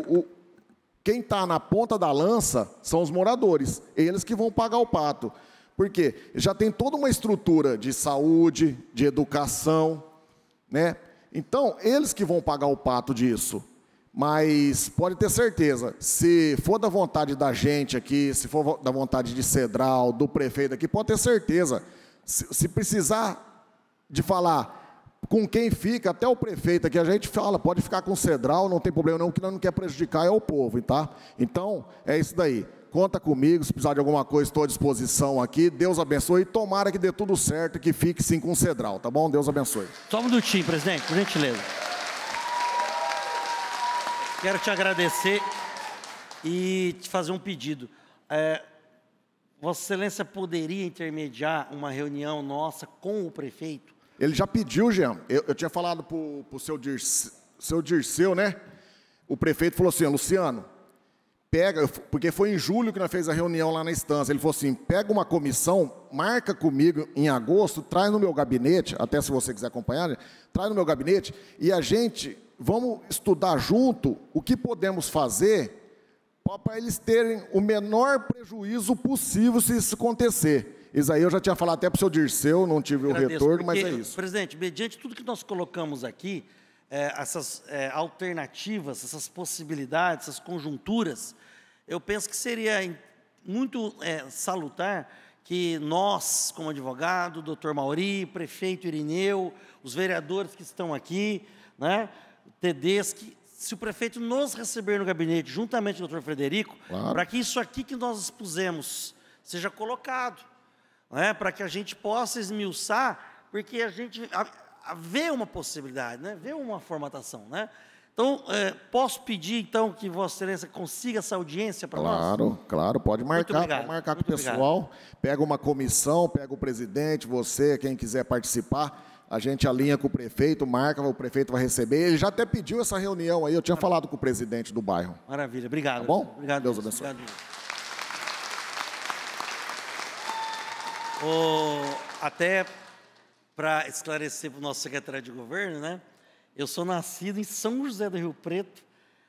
S1: quem está na ponta da lança são os moradores, eles que vão pagar o pato. Por quê? Já tem toda uma estrutura de saúde, de educação, né? Então, eles que vão pagar o pato disso. Mas pode ter certeza, se for da vontade da gente aqui, se for da vontade de Cedral, do prefeito aqui, pode ter certeza, se precisar de falar com quem fica, até o prefeito aqui, a gente fala, pode ficar com o Cedral, não tem problema nenhum, o que nós não quer prejudicar é o povo, tá? Então, é isso daí. Conta comigo, se precisar de alguma coisa, estou à disposição aqui. Deus abençoe e tomara que dê tudo certo e que fique sim com o Cedral, tá bom? Deus abençoe.
S2: Só um minutinho, presidente, por gentileza. Quero te agradecer e te fazer um pedido. Vossa Excelência poderia intermediar uma reunião nossa com o prefeito?
S1: Ele já pediu, Jean. Eu tinha falado para o seu Dirceu, né? O prefeito falou assim, Luciano, pega, porque foi em julho que nós fez a reunião lá na instância. Ele falou assim, pega uma comissão, marca comigo em agosto, traz no meu gabinete, até se você quiser acompanhar, né? Traz no meu gabinete e a gente, vamos estudar junto o que podemos fazer para eles terem o menor prejuízo possível se isso acontecer. Isso aí eu já tinha falado até para o seu Dirceu, não tive o retorno, mas é isso.
S2: Presidente, mediante tudo que nós colocamos aqui, essas alternativas, essas possibilidades, essas conjunturas, eu penso que seria muito salutar que nós, como advogado, doutor Mauri, prefeito Irineu, os vereadores que estão aqui, né, TDs, que se o prefeito nos receber no gabinete, juntamente com o doutor Frederico, claro, para que isso aqui que nós expusemos seja colocado, né, para que a gente possa esmiuçar, porque a gente vê uma possibilidade, né, vê uma formatação, né? Então, posso pedir, então, que Vossa Excelência consiga essa audiência para nós?
S1: Claro, claro, pode marcar, com o pessoal.
S2: Obrigado.
S1: Pega uma comissão, pega o presidente, você, quem quiser participar, a gente alinha com o prefeito, marca, o prefeito vai receber. Ele já até pediu essa reunião aí, eu tinha falado com o presidente do bairro.
S2: Maravilha, obrigado.
S1: Tá bom?
S2: Obrigado.
S1: Deus abençoe.
S2: Obrigado. Até para esclarecer para o nosso secretário de governo, né? Eu sou nascido em São José do Rio Preto,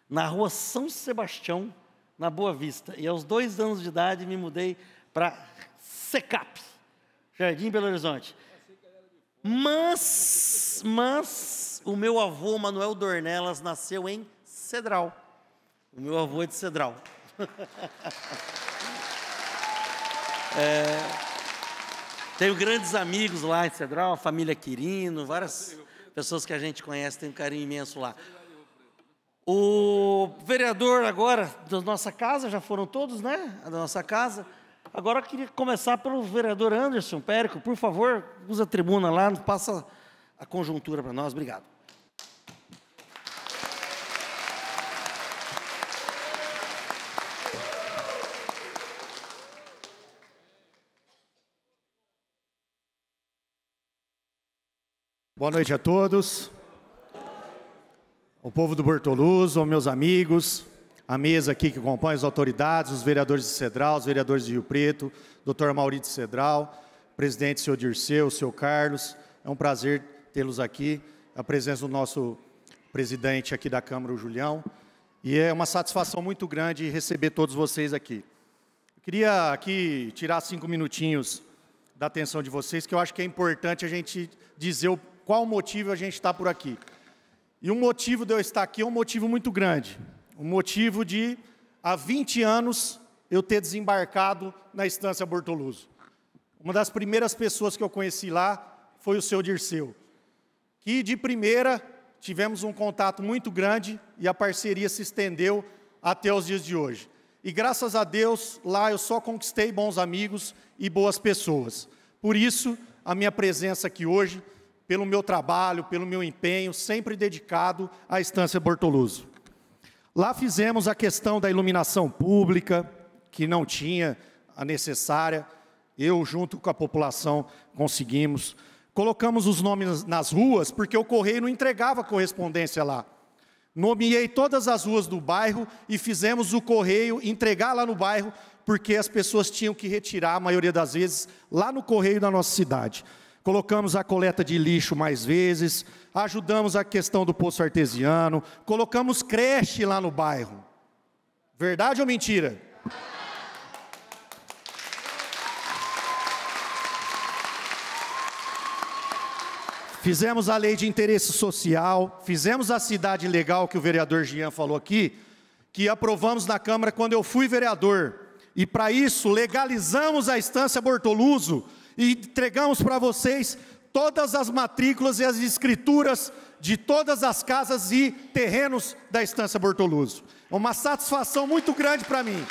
S2: na rua São Sebastião, na Boa Vista. E aos 2 anos de idade me mudei para Secap, Jardim Belo Horizonte. Mas o meu avô, Manuel Dornelas, nasceu em Cedral. O meu avô é de Cedral. Tenho grandes amigos lá em Cedral, a família Quirino, várias pessoas que a gente conhece, tem um carinho imenso lá. O vereador agora da nossa casa, já foram todos, né? Da nossa casa. Agora eu queria começar pelo vereador Anderson Périco. Por favor, usa a tribuna lá, passa a conjuntura para nós. Obrigado.
S8: Boa noite a todos, o povo do Bortoluso, meus amigos, a mesa aqui que compõe as autoridades, os vereadores de Cedral, os vereadores de Rio Preto, doutor Maurício Cedral, presidente senhor Dirceu, senhor Carlos, é um prazer tê-los aqui, a presença do nosso presidente aqui da Câmara, o Julião, e é uma satisfação muito grande receber todos vocês aqui. Eu queria aqui tirar 5 minutinhos da atenção de vocês, que eu acho que é importante a gente dizer qual o motivo a gente está por aqui. E o motivo de eu estar aqui é um motivo muito grande. Um motivo de, há 20 anos, eu ter desembarcado na Estância Bortoluso. Uma das primeiras pessoas que eu conheci lá foi o senhor Dirceu, que de primeira tivemos um contato muito grande e a parceria se estendeu até os dias de hoje. E graças a Deus, lá eu só conquistei bons amigos e boas pessoas. Por isso, a minha presença aqui hoje, pelo meu trabalho, pelo meu empenho, sempre dedicado à Estância Bortoluso. Lá fizemos a questão da iluminação pública, que não tinha a necessária, eu junto com a população conseguimos. Colocamos os nomes nas ruas, porque o Correio não entregava correspondência lá. Nomeei todas as ruas do bairro e fizemos o Correio entregar lá no bairro, porque as pessoas tinham que retirar, a maioria das vezes, lá no Correio da nossa cidade. Colocamos a coleta de lixo mais vezes, ajudamos a questão do poço artesiano, colocamos creche lá no bairro. Verdade ou mentira? Fizemos a lei de interesse social, fizemos a cidade legal que o vereador Jean falou aqui, que aprovamos na Câmara quando eu fui vereador. E para isso legalizamos a Estância Bortoluso, e entregamos para vocês todas as matrículas e as escrituras de todas as casas e terrenos da Estância Bortoluso. É uma satisfação muito grande para mim.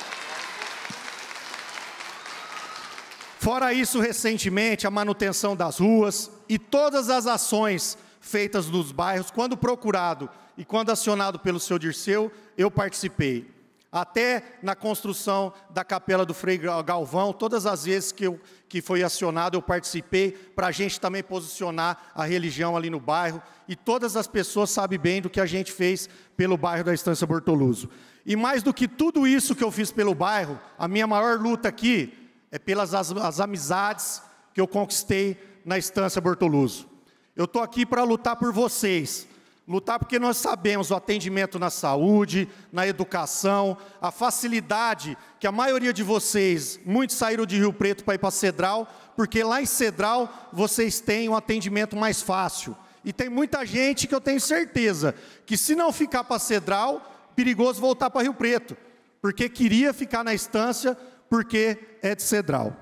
S8: Fora isso, recentemente, a manutenção das ruas e todas as ações feitas nos bairros, quando procurado e quando acionado pelo senhor Dirceu, eu participei. Até na construção da capela do Frei Galvão, todas as vezes que foi acionado, eu participei, para a gente também posicionar a religião ali no bairro, e todas as pessoas sabem bem do que a gente fez pelo bairro da Estância Bortoluso. E mais do que tudo isso que eu fiz pelo bairro, a minha maior luta aqui é pelas as amizades que eu conquistei na Estância Bortoluso. Eu estou aqui para lutar por vocês. Lutar porque nós sabemos o atendimento na saúde, na educação, a facilidade que a maioria de vocês, muitos saíram de Rio Preto para ir para Cedral, porque lá em Cedral vocês têm um atendimento mais fácil. E tem muita gente que eu tenho certeza que se não ficar para Cedral, perigoso voltar para Rio Preto, porque queria ficar na Estância, porque é de Cedral.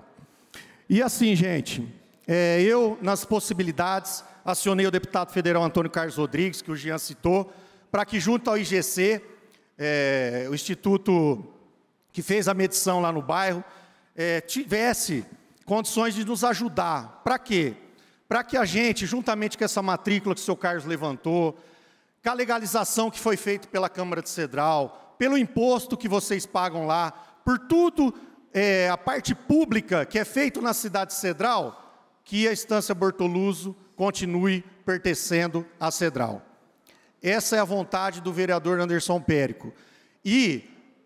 S8: E assim, gente, eu nas possibilidades acionei o deputado federal Antônio Carlos Rodrigues, que o Jean citou, para que junto ao IGC, o instituto que fez a medição lá no bairro, tivesse condições de nos ajudar. Para quê? Para que a gente, juntamente com essa matrícula que o senhor Carlos levantou, com a legalização que foi feita pela Câmara de Cedral, pelo imposto que vocês pagam lá, por tudo, a parte pública que é feito na cidade de Cedral, que a Estância Bortoluso continue pertencendo à Cedral. Essa é a vontade do vereador Anderson Périco. E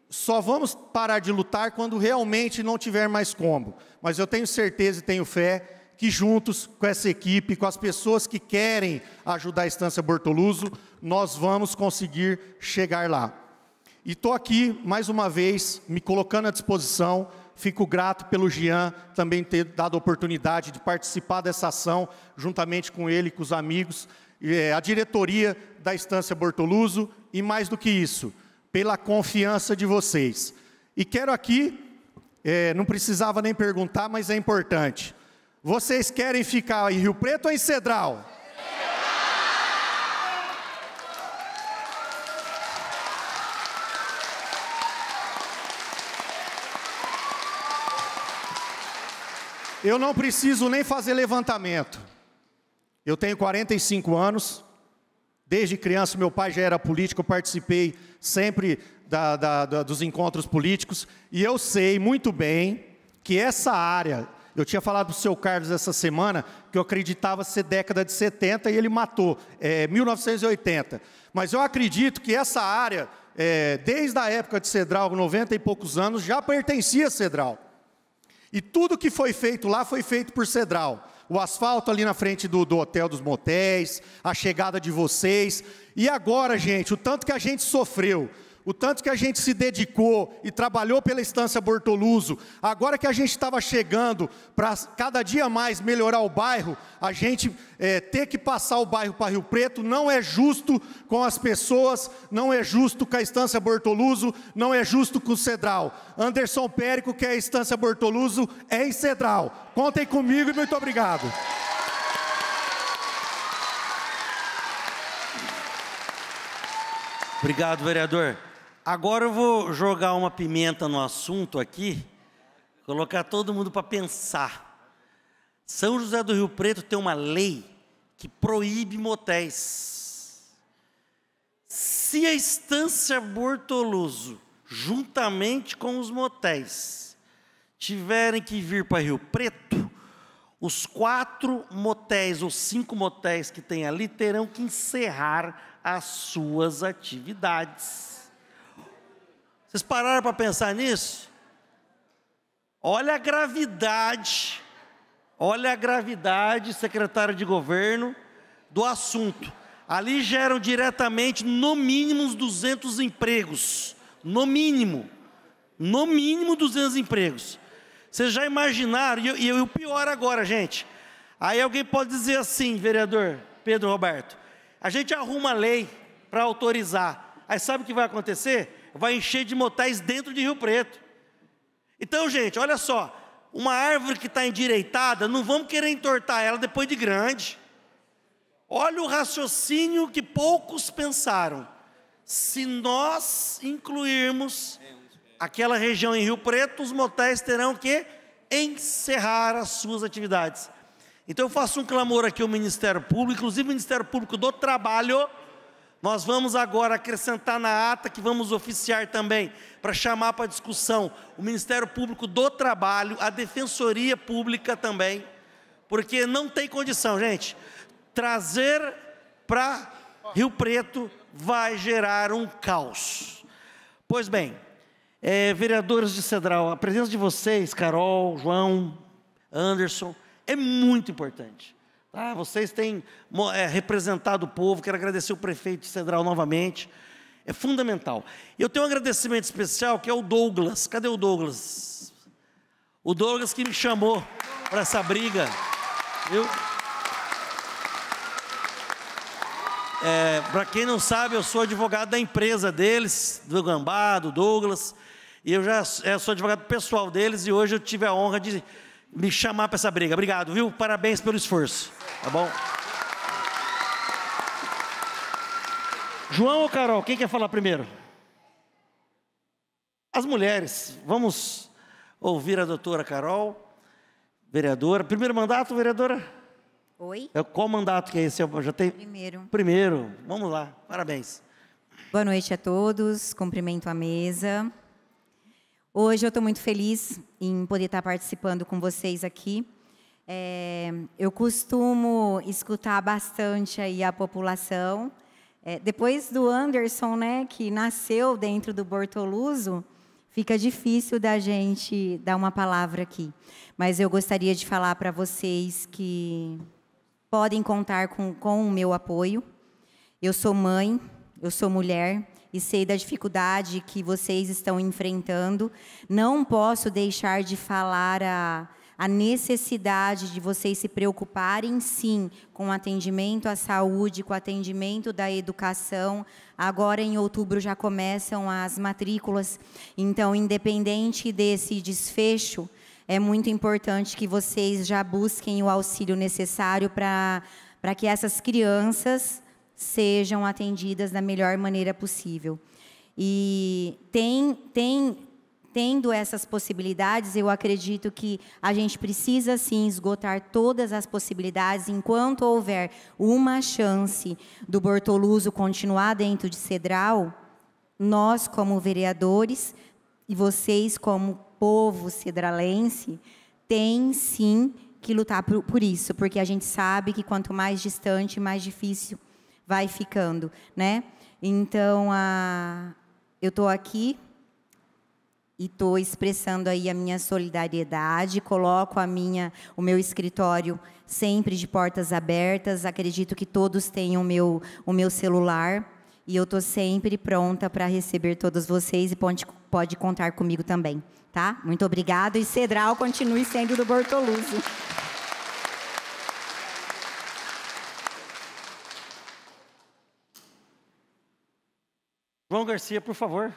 S8: só vamos parar de lutar quando realmente não tiver mais como. Mas eu tenho certeza e tenho fé que juntos com essa equipe, com as pessoas que querem ajudar a Estância Bortoluso, nós vamos conseguir chegar lá. E estou aqui, mais uma vez, me colocando à disposição. Fico grato pelo Jean também ter dado a oportunidade de participar dessa ação, juntamente com ele e com os amigos, a diretoria da Estância Bortoluso, e mais do que isso, pela confiança de vocês. E quero aqui, não precisava nem perguntar, mas é importante. Vocês querem ficar em Rio Preto ou em Cedral? Eu não preciso nem fazer levantamento. Eu tenho 45 anos. Desde criança, meu pai já era político, eu participei sempre dos encontros políticos. E eu sei muito bem que essa área... Eu tinha falado para o seu Carlos essa semana que eu acreditava ser década de 70 e ele matou, 1980. Mas eu acredito que essa área, desde a época de Cedral, 90 e poucos anos, já pertencia a Cedral. E tudo que foi feito lá foi feito por Cedral. O asfalto ali na frente do Hotel dos Motéis, a chegada de vocês. E agora, gente, o tanto que a gente sofreu, o tanto que a gente se dedicou e trabalhou pela Estância Bortoluso, agora que a gente estava chegando para cada dia mais melhorar o bairro, a gente ter que passar o bairro para Rio Preto não é justo com as pessoas, não é justo com a Estância Bortoluso, não é justo com o Cedral. Anderson Périco, que é a Estância Bortoluso, é em Cedral. Contem comigo e muito obrigado.
S2: Obrigado, vereador. Agora eu vou jogar uma pimenta no assunto aqui, colocar todo mundo para pensar. São José do Rio Preto tem uma lei que proíbe motéis. Se a Estância Bortoluso, juntamente com os motéis, tiverem que vir para Rio Preto, os 4 motéis ou 5 motéis que tem ali terão que encerrar as suas atividades. Vocês pararam para pensar nisso? Olha a gravidade, secretário de governo, do assunto. Ali geram diretamente, no mínimo, uns 200 empregos. No mínimo 200 empregos. Vocês já imaginaram, e o pior agora, gente. Aí alguém pode dizer assim, vereador Pedro Roberto, a gente arruma a lei para autorizar. Aí sabe o que vai acontecer? Vai encher de motéis dentro de Rio Preto. Então, gente, olha só, uma árvore que está endireitada, não vamos querer entortar ela depois de grande. Olha o raciocínio que poucos pensaram. Se nós incluirmos aquela região em Rio Preto, os motéis terão que encerrar as suas atividades. Então eu faço um clamor aqui ao Ministério Público, inclusive o Ministério Público do Trabalho. Nós vamos agora acrescentar na ata que vamos oficiar também, para chamar para discussão o Ministério Público do Trabalho, a Defensoria Pública também, porque não tem condição, gente. Trazer para Rio Preto vai gerar um caos. Pois bem, vereadores de Cedral, a presença de vocês, Carol, João, Anderson, é muito importante. Tá? Vocês têm representado o povo, quero agradecer o prefeito de Cedral novamente, é fundamental. Eu tenho um agradecimento especial que é o Douglas. Cadê o Douglas? O Douglas que me chamou para essa briga. Para quem não sabe, eu sou advogado da empresa deles, do Gambá, do Douglas, e eu já sou advogado pessoal deles, e hoje eu tive a honra de me chamar para essa briga. Obrigado, viu? Parabéns pelo esforço. Tá bom? João ou Carol, quem quer falar primeiro? As mulheres. Vamos ouvir a doutora Carol, vereadora. Primeiro mandato, vereadora?
S9: Oi?
S2: Qual mandato que é esse? Eu já tenho... Primeiro. Vamos lá. Parabéns.
S9: Boa noite a todos. Cumprimento a mesa. Hoje eu estou muito feliz em poder estar participando com vocês aqui. Eu costumo escutar bastante aí a população. Depois do Anderson, né, que nasceu dentro do Bortoluso, fica difícil da gente dar uma palavra aqui. Mas eu gostaria de falar para vocês que podem contar com o meu apoio. Eu sou mãe, eu sou mulher e sei da dificuldade que vocês estão enfrentando. Não posso deixar de falar a necessidade de vocês se preocuparem, sim, com o atendimento à saúde, com o atendimento da educação. Agora, em outubro, já começam as matrículas. Então, independente desse desfecho, é muito importante que vocês já busquem o auxílio necessário para que essas crianças sejam atendidas da melhor maneira possível. E tem tendo essas possibilidades, eu acredito que a gente precisa, sim, esgotar todas as possibilidades. Enquanto houver uma chance do Bortoluso continuar dentro de Cedral, nós, como vereadores, e vocês, como povo cedralense, têm, sim, que lutar por isso, porque a gente sabe que quanto mais distante, mais difícil vai ficando, né? Então, eu estou aqui e estou expressando aí a minha solidariedade, coloco o meu escritório sempre de portas abertas, acredito que todos tenham o meu celular, e eu estou sempre pronta para receber todos vocês, e pode contar comigo também, tá? Muito obrigada, e Cedral continue sendo do Bortoluso.
S2: João Garcia, por favor.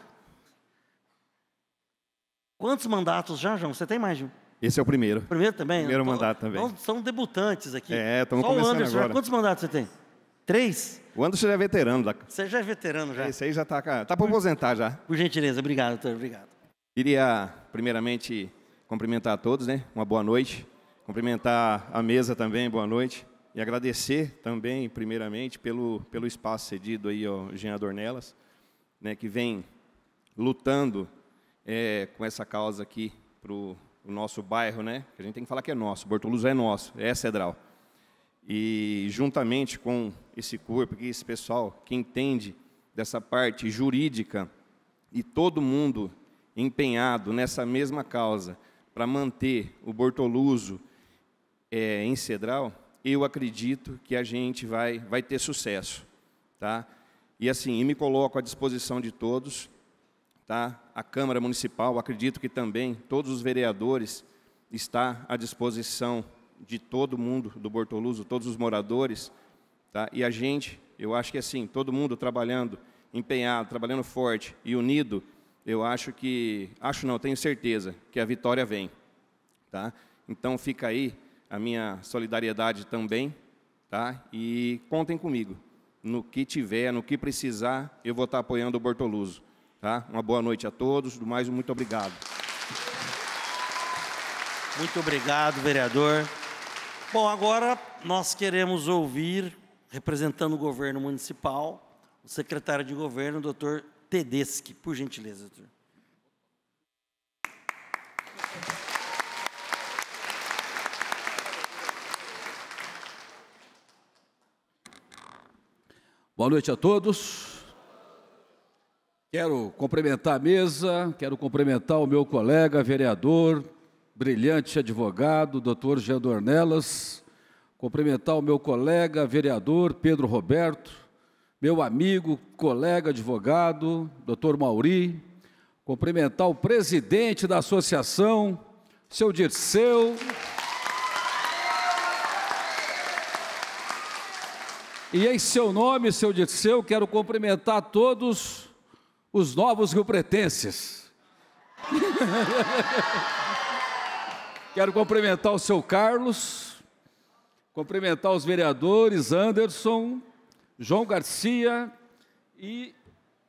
S2: Quantos mandatos já, João? Você tem mais de um?
S10: Esse é o primeiro.
S2: Primeiro também?
S10: Primeiro mandato também.
S2: Então, são debutantes aqui.
S10: Estamos
S2: Só o
S10: começando
S2: Anderson.
S10: agora.
S2: Quantos mandatos você tem? 3?
S10: O Anderson já é veterano.
S2: Você já é veterano, já.
S10: Esse aí já está para aposentar já.
S2: Por gentileza, obrigado, doutor, obrigado.
S10: Queria, primeiramente, cumprimentar a todos, né? Uma boa noite. Cumprimentar a mesa também, boa noite. E agradecer também, primeiramente, pelo espaço cedido aí ao Jean Dornelas, né, que vem lutando com essa causa aqui para o nosso bairro, né? Que a gente tem que falar que é nosso, Bortoluso é nosso, é Cedral. E juntamente com esse corpo, esse pessoal que entende dessa parte jurídica e todo mundo empenhado nessa mesma causa para manter o Bortoluso em Cedral, eu acredito que a gente vai ter sucesso, tá? E assim, me coloco à disposição de todos, tá? A Câmara Municipal, acredito que também todos os vereadores estão à disposição de todo mundo do Bortoluso, todos os moradores, tá? E a gente, eu acho que assim, todo mundo trabalhando, empenhado, trabalhando forte e unido, eu tenho certeza que a vitória vem, tá? Então fica aí a minha solidariedade também, tá? E contem comigo. No que tiver, no que precisar, eu vou estar apoiando o Bortoluso. Tá? Uma boa noite a todos. Do mais, muito obrigado.
S2: Muito obrigado, vereador. Bom, agora nós queremos ouvir, representando o governo municipal, o secretário de governo, o doutor Tedeschi. Por gentileza, doutor.
S11: Boa noite a todos. Quero cumprimentar a mesa, quero cumprimentar o meu colega vereador, brilhante advogado, doutor Jean Dornelas, cumprimentar o meu colega vereador Pedro Roberto, meu amigo, colega advogado, doutor Mauri, cumprimentar o presidente da associação, seu Dirceu, e em seu nome, seu Dirceu, quero cumprimentar todos os novos riopretenses. Quero cumprimentar o seu Carlos, cumprimentar os vereadores Anderson, João Garcia e...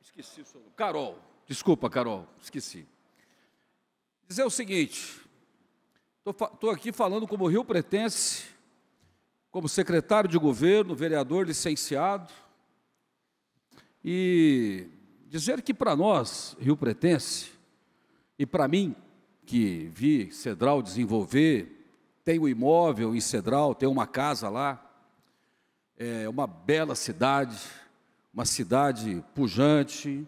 S11: esqueci o seu nome. Carol. Desculpa, Carol, esqueci. Dizer o seguinte, estou aqui falando como riopretense, como secretário de governo, vereador licenciado, e dizer que para nós, riopretense, e para mim, que vi Cedral desenvolver, tenho imóvel em Cedral, tenho uma casa lá, é uma bela cidade, uma cidade pujante.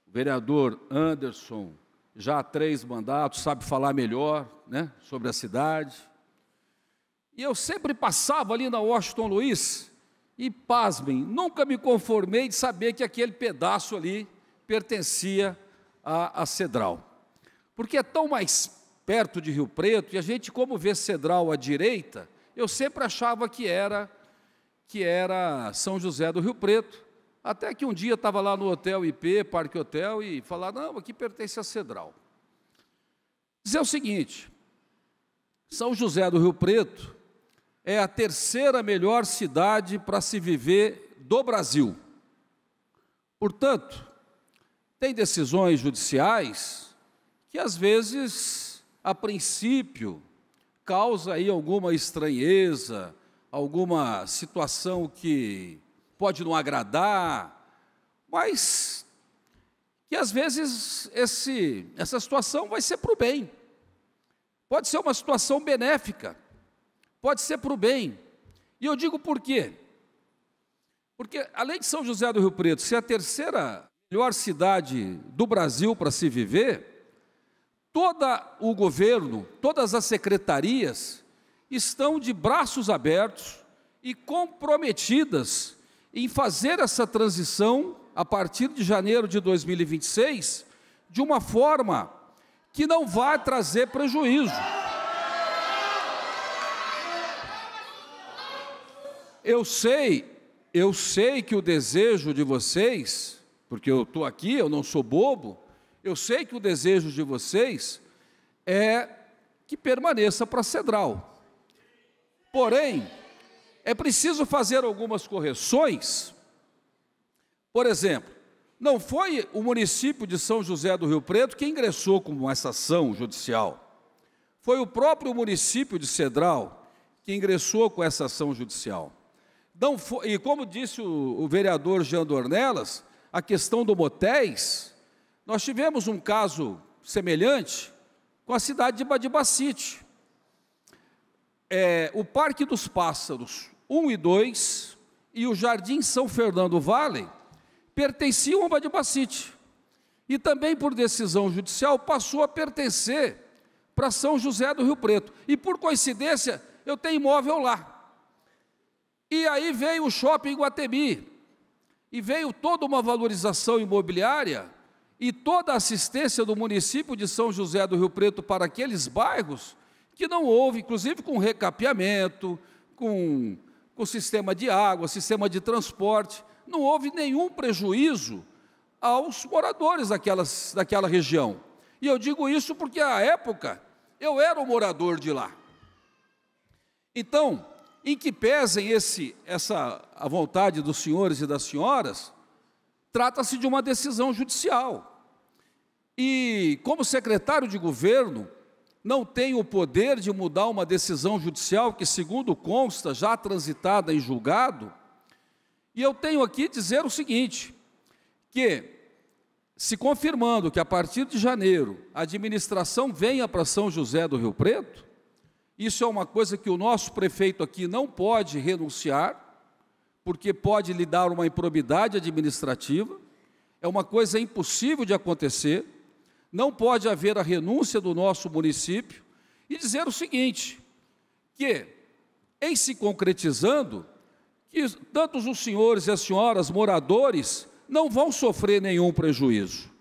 S11: O vereador Anderson, já há 3 mandatos, sabe falar melhor, né, sobre a cidade. E eu sempre passava ali na Washington Luiz e, pasmem, nunca me conformei de saber que aquele pedaço ali pertencia a Cedral. Porque é tão mais perto de Rio Preto, e a gente, como vê Cedral à direita, eu sempre achava que era São José do Rio Preto, até que um dia estava lá no Hotel IP, Parque Hotel, e falaram, não, aqui pertence a Cedral. Dizer o seguinte, São José do Rio Preto é a 3ª melhor cidade para se viver do Brasil. Portanto, tem decisões judiciais que às vezes, a princípio, causa aí alguma estranheza, alguma situação que pode não agradar, mas que às vezes essa situação vai ser para o bem. Pode ser uma situação benéfica, pode ser para o bem. E eu digo por quê? Porque além de São José do Rio Preto ser a terceira melhor cidade do Brasil para se viver, todo o governo, todas as secretarias estão de braços abertos e comprometidas em fazer essa transição a partir de janeiro de 2026 de uma forma que não vai trazer prejuízo. Eu sei que o desejo de vocês, porque eu estou aqui, eu não sou bobo, eu sei que o desejo de vocês é que permaneça para a Cedral. Porém, é preciso fazer algumas correções. Por exemplo, não foi o município de São José do Rio Preto que ingressou com essa ação judicial. Foi o próprio município de Cedral que ingressou com essa ação judicial. Não foi, e como disse o vereador Jean Dornelas, a questão do motéis, nós tivemos um caso semelhante com a cidade de Badibacite. O Parque dos Pássaros 1 e 2 e o Jardim São Fernando Valley pertenciam a Badibacite. E também por decisão judicial passou a pertencer para São José do Rio Preto. E por coincidência, eu tenho imóvel lá. E aí veio o Shopping Guatemi, e veio toda uma valorização imobiliária e toda a assistência do município de São José do Rio Preto para aqueles bairros que não houve, inclusive com recapeamento, com sistema de água, sistema de transporte, não houve nenhum prejuízo aos moradores daquela região. E eu digo isso porque, à época, eu era um morador de lá. Então, em que pesem a vontade dos senhores e das senhoras, trata-se de uma decisão judicial. E, como secretário de governo, não tenho o poder de mudar uma decisão judicial que, segundo consta, já transitada em julgado. E eu tenho aqui dizer o seguinte, que, se confirmando que a partir de janeiro a administração venha para São José do Rio Preto, isso é uma coisa que o nosso prefeito aqui não pode renunciar, porque pode lhe dar uma improbidade administrativa, é uma coisa impossível de acontecer, não pode haver a renúncia do nosso município, e dizer o seguinte, que, em se concretizando, que tanto os senhores e as senhoras moradores não vão sofrer nenhum prejuízo.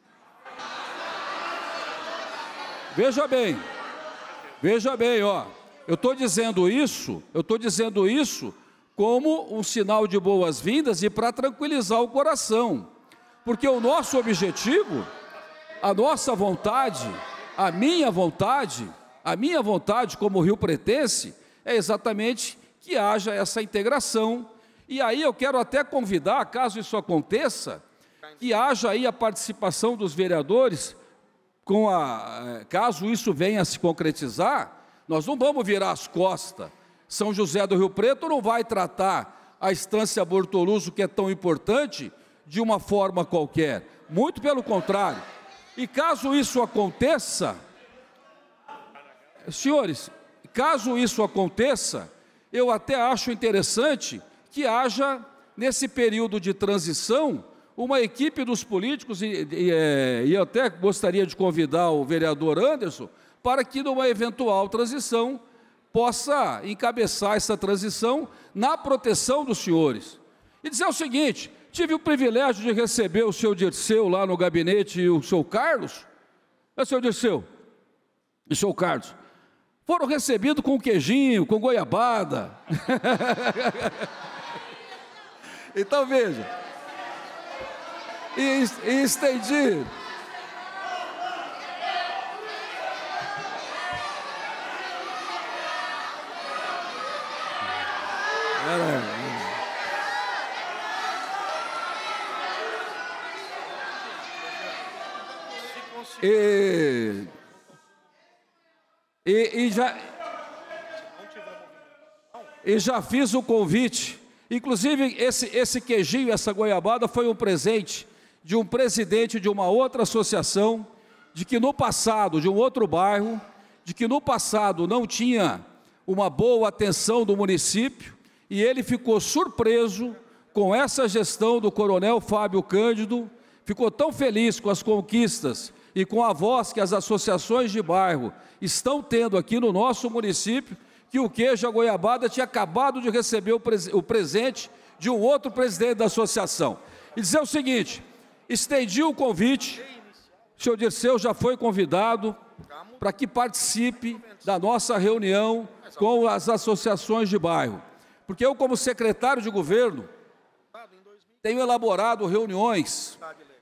S11: Veja bem, ó. Eu estou dizendo isso como um sinal de boas-vindas e para tranquilizar o coração. Porque o nosso objetivo, a nossa vontade, a minha vontade como rio-pretense, é exatamente que haja essa integração. E aí eu quero até convidar, caso isso aconteça, que haja aí a participação dos vereadores, caso isso venha a se concretizar. Nós não vamos virar as costas. São José do Rio Preto não vai tratar a Estância Bortoluso, que é tão importante, de uma forma qualquer. Muito pelo contrário. E caso isso aconteça, senhores, caso isso aconteça, eu até acho interessante que haja, nesse período de transição, uma equipe dos políticos, e eu até gostaria de convidar o vereador Anderson, para que, numa eventual transição, possa encabeçar essa transição na proteção dos senhores. E dizer o seguinte, tive o privilégio de receber o seu Dirceu lá no gabinete e o seu Carlos. Seu Dirceu e o seu Carlos foram recebidos com queijinho, com goiabada. Então, veja. E estendi. E já fiz o convite. Inclusive, esse queijinho, essa goiabada, foi um presente de um presidente de uma outra associação, de que no passado, de um outro bairro, de que no passado não tinha uma boa atenção do município, e ele ficou surpreso com essa gestão do Coronel Fábio Cândido, ficou tão feliz com as conquistas e com a voz que as associações de bairro estão tendo aqui no nosso município, que o queijo, a goiabada, tinha acabado de receber o presente de um outro presidente da associação. E dizer o seguinte, estendi o convite, o senhor Dirceu já foi convidado para que participe da nossa reunião com as associações de bairro. Porque eu, como secretário de governo, tenho elaborado reuniões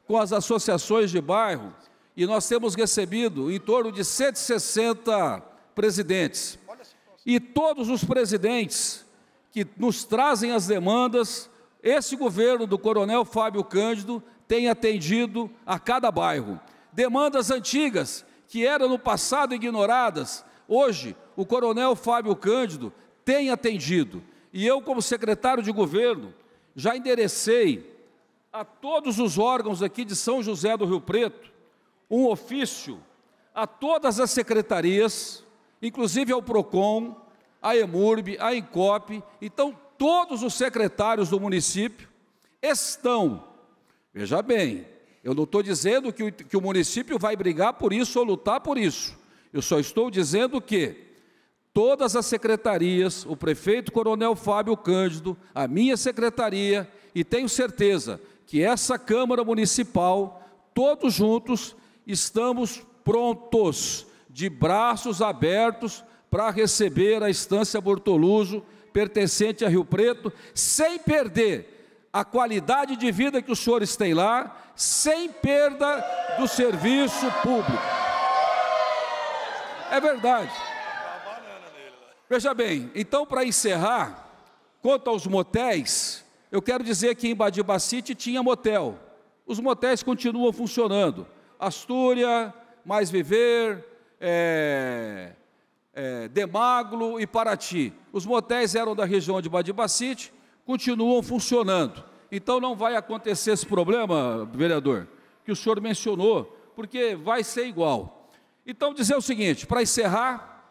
S11: com as associações de bairro e nós temos recebido em torno de 160 presidentes. E todos os presidentes que nos trazem as demandas, esse governo do Coronel Fábio Cândido tem atendido a cada bairro. Demandas antigas que eram no passado ignoradas, hoje o Coronel Fábio Cândido tem atendido. E eu, como secretário de governo, já enderecei a todos os órgãos aqui de São José do Rio Preto um ofício a todas as secretarias, inclusive ao PROCON, a EMURB, a INCOP. Então, todos os secretários do município estão, veja bem, eu não estou dizendo que o município vai brigar por isso ou lutar por isso, eu só estou dizendo que todas as secretarias, o prefeito Coronel Fábio Cândido, a minha secretaria, e tenho certeza que essa Câmara Municipal, todos juntos, estamos prontos, de braços abertos, para receber a Estância Bortoluso, pertencente a Rio Preto, sem perder a qualidade de vida que os senhores têm lá, sem perda do serviço público. É verdade. Veja bem, então, para encerrar, quanto aos motéis, eu quero dizer que em Badibacite tinha motel. Os motéis continuam funcionando. Astúria, Mais Viver, Demaglo e Paraty. Os motéis eram da região de Badibacite, continuam funcionando. Então não vai acontecer esse problema, vereador, que o senhor mencionou, porque vai ser igual. Então dizer o seguinte, para encerrar,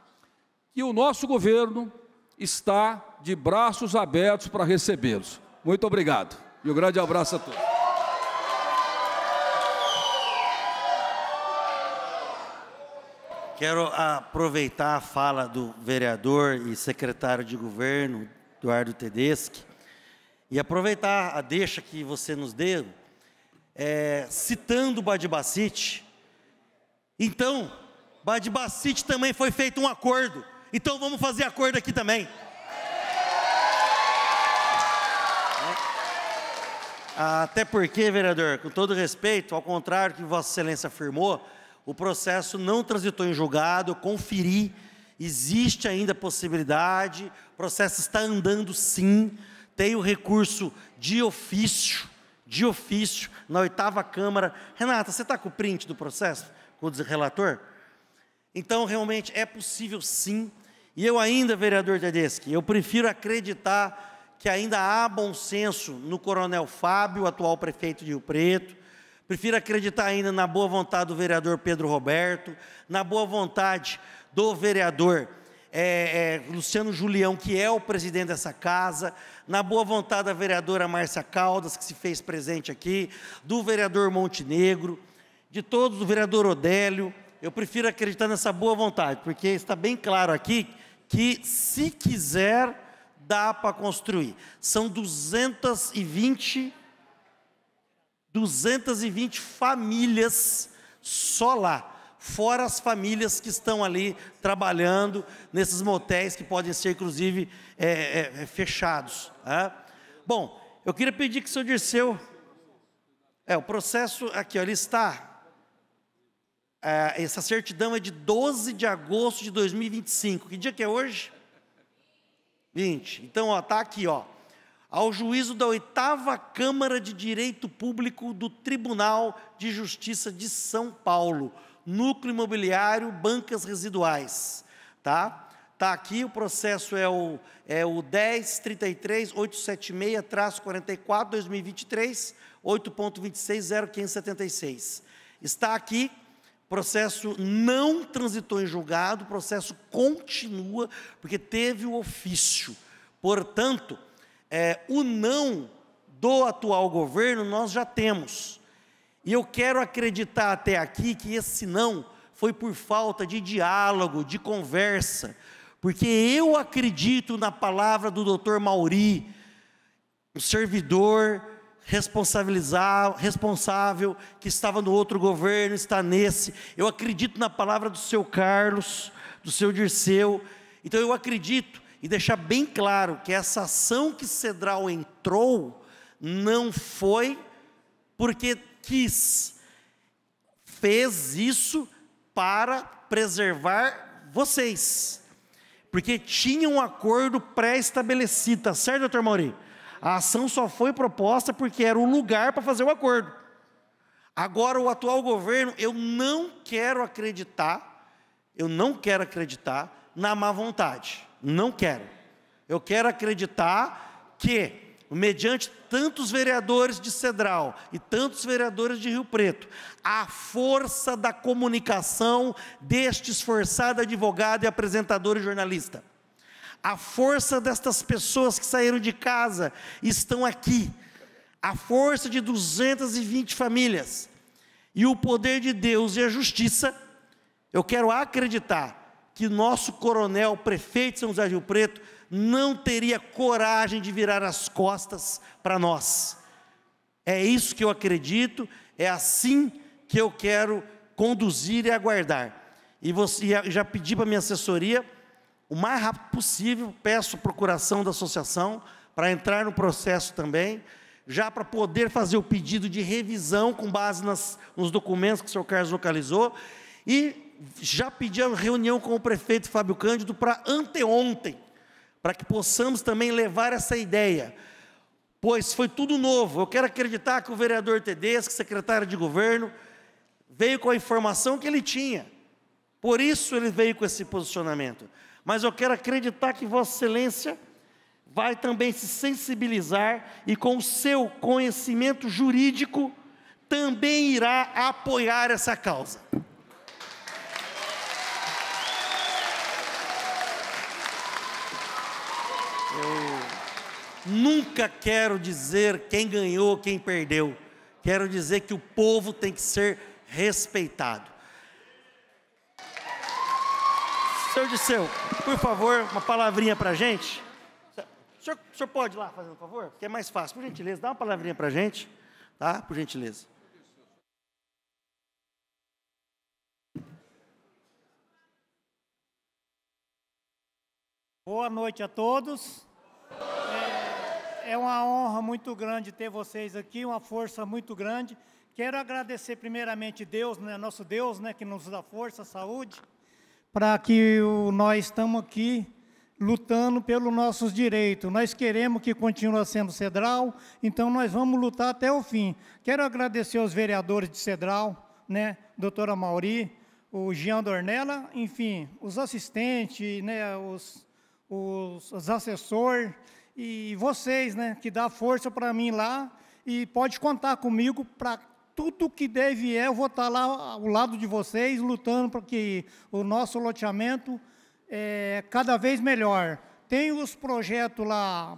S11: que o nosso governo está de braços abertos para recebê-los. Muito obrigado. E um grande abraço a todos.
S2: Quero aproveitar a fala do vereador e secretário de governo, Eduardo Tedeschi, e aproveitar a deixa que você nos deu, citando Badibacite. Então, Badibacite também foi feito um acordo, então vamos fazer acordo aqui também. Até porque, vereador, com todo respeito, ao contrário do que Vossa Excelência afirmou, o processo não transitou em julgado, eu conferi, existe ainda a possibilidade, o processo está andando sim, tem o recurso de ofício, na 8ª Câmara. Renata, você está com o print do processo, com o relator? Então, realmente, é possível sim, e eu ainda, vereador Tedeschi, eu prefiro acreditar que ainda há bom senso no Coronel Fábio, atual prefeito de Rio Preto, prefiro acreditar ainda na boa vontade do vereador Pedro Roberto, na boa vontade do vereador Luciano Julião, que é o presidente dessa casa, na boa vontade da vereadora Márcia Caldas, que se fez presente aqui, do vereador Montenegro, de todos, do vereador Odélio. Eu prefiro acreditar nessa boa vontade, porque está bem claro aqui que, se quiser, dá para construir. São 220 famílias só lá, fora as famílias que estão ali trabalhando nesses motéis que podem ser, inclusive, fechados. Bom, eu queria pedir que o senhor Dirceu... o processo aqui, ó, ele está... essa certidão é de 12 de agosto de 2025. Que dia que é hoje? 20. Então, está aqui, ó. Ao juízo da 8ª Câmara de Direito Público do Tribunal de Justiça de São Paulo, Núcleo Imobiliário, Bancas Residuais. tá? Tá aqui, o processo é o 10.33.876-44-2023, 8.26.0576. Está aqui, processo não transitou em julgado, o processo continua, porque teve o ofício. Portanto, o não do atual governo nós já temos. E eu quero acreditar até aqui que esse não foi por falta de diálogo, de conversa, porque eu acredito na palavra do doutor Mauri, um servidor responsável, que estava no outro governo, está nesse. Eu acredito na palavra do seu Carlos, do seu Dirceu. Então eu acredito, e deixar bem claro, que essa ação que Cedral entrou, não foi porque quis, fez isso para preservar vocês, porque tinha um acordo pré-estabelecido, tá certo, doutor Mauri? A ação só foi proposta porque era o lugar para fazer o acordo. Agora, o atual governo, eu não quero acreditar na má vontade, não quero. Eu quero acreditar que, mediante tantos vereadores de Cedral e tantos vereadores de Rio Preto, a força da comunicação deste esforçado advogado e apresentador e jornalista, a força destas pessoas que saíram de casa e estão aqui, a força de 220 famílias, e o poder de Deus e a justiça, eu quero acreditar que nosso coronel, prefeito de São José do Rio Preto, não teria coragem de virar as costas para nós. É isso que eu acredito, é assim que eu quero conduzir e aguardar. E já pedi para a minha assessoria, o mais rápido possível, peço procuração da associação, para entrar no processo também, já para poder fazer o pedido de revisão com base nos documentos que o senhor Carlos localizou, e já pedi a reunião com o prefeito Fábio Cândido para anteontem, para que possamos também levar essa ideia, pois foi tudo novo. Eu quero acreditar que o vereador Tedesco, secretário de governo, veio com a informação que ele tinha, por isso ele veio com esse posicionamento. Mas eu quero acreditar que Vossa Excelência vai também se sensibilizar e, com o seu conhecimento jurídico, também irá apoiar essa causa. Eu nunca quero dizer quem ganhou, quem perdeu. Quero dizer que o povo tem que ser respeitado. Senhor Dirceu, por favor, uma palavrinha para a gente. O senhor pode ir lá, fazendo um favor? Que é mais fácil. Por gentileza, dá uma palavrinha para a gente, tá? Por gentileza.
S12: Boa noite a todos. É uma honra muito grande ter vocês aqui, uma força muito grande. Quero agradecer primeiramente Deus, né, nosso Deus, né, que nos dá força, saúde, para que nós estamos aqui lutando pelos nossos direitos. Nós queremos que continue sendo Cedral, então nós vamos lutar até o fim. Quero agradecer aos vereadores de Cedral, né, doutora Mauri, o Jean Dornella, enfim, os assistentes, né, os assessores e vocês, né, que dá força para mim lá, e pode contar comigo para tudo que deve eu vou estar lá ao lado de vocês, lutando para que o nosso loteamento cada vez melhor. Tem os projetos lá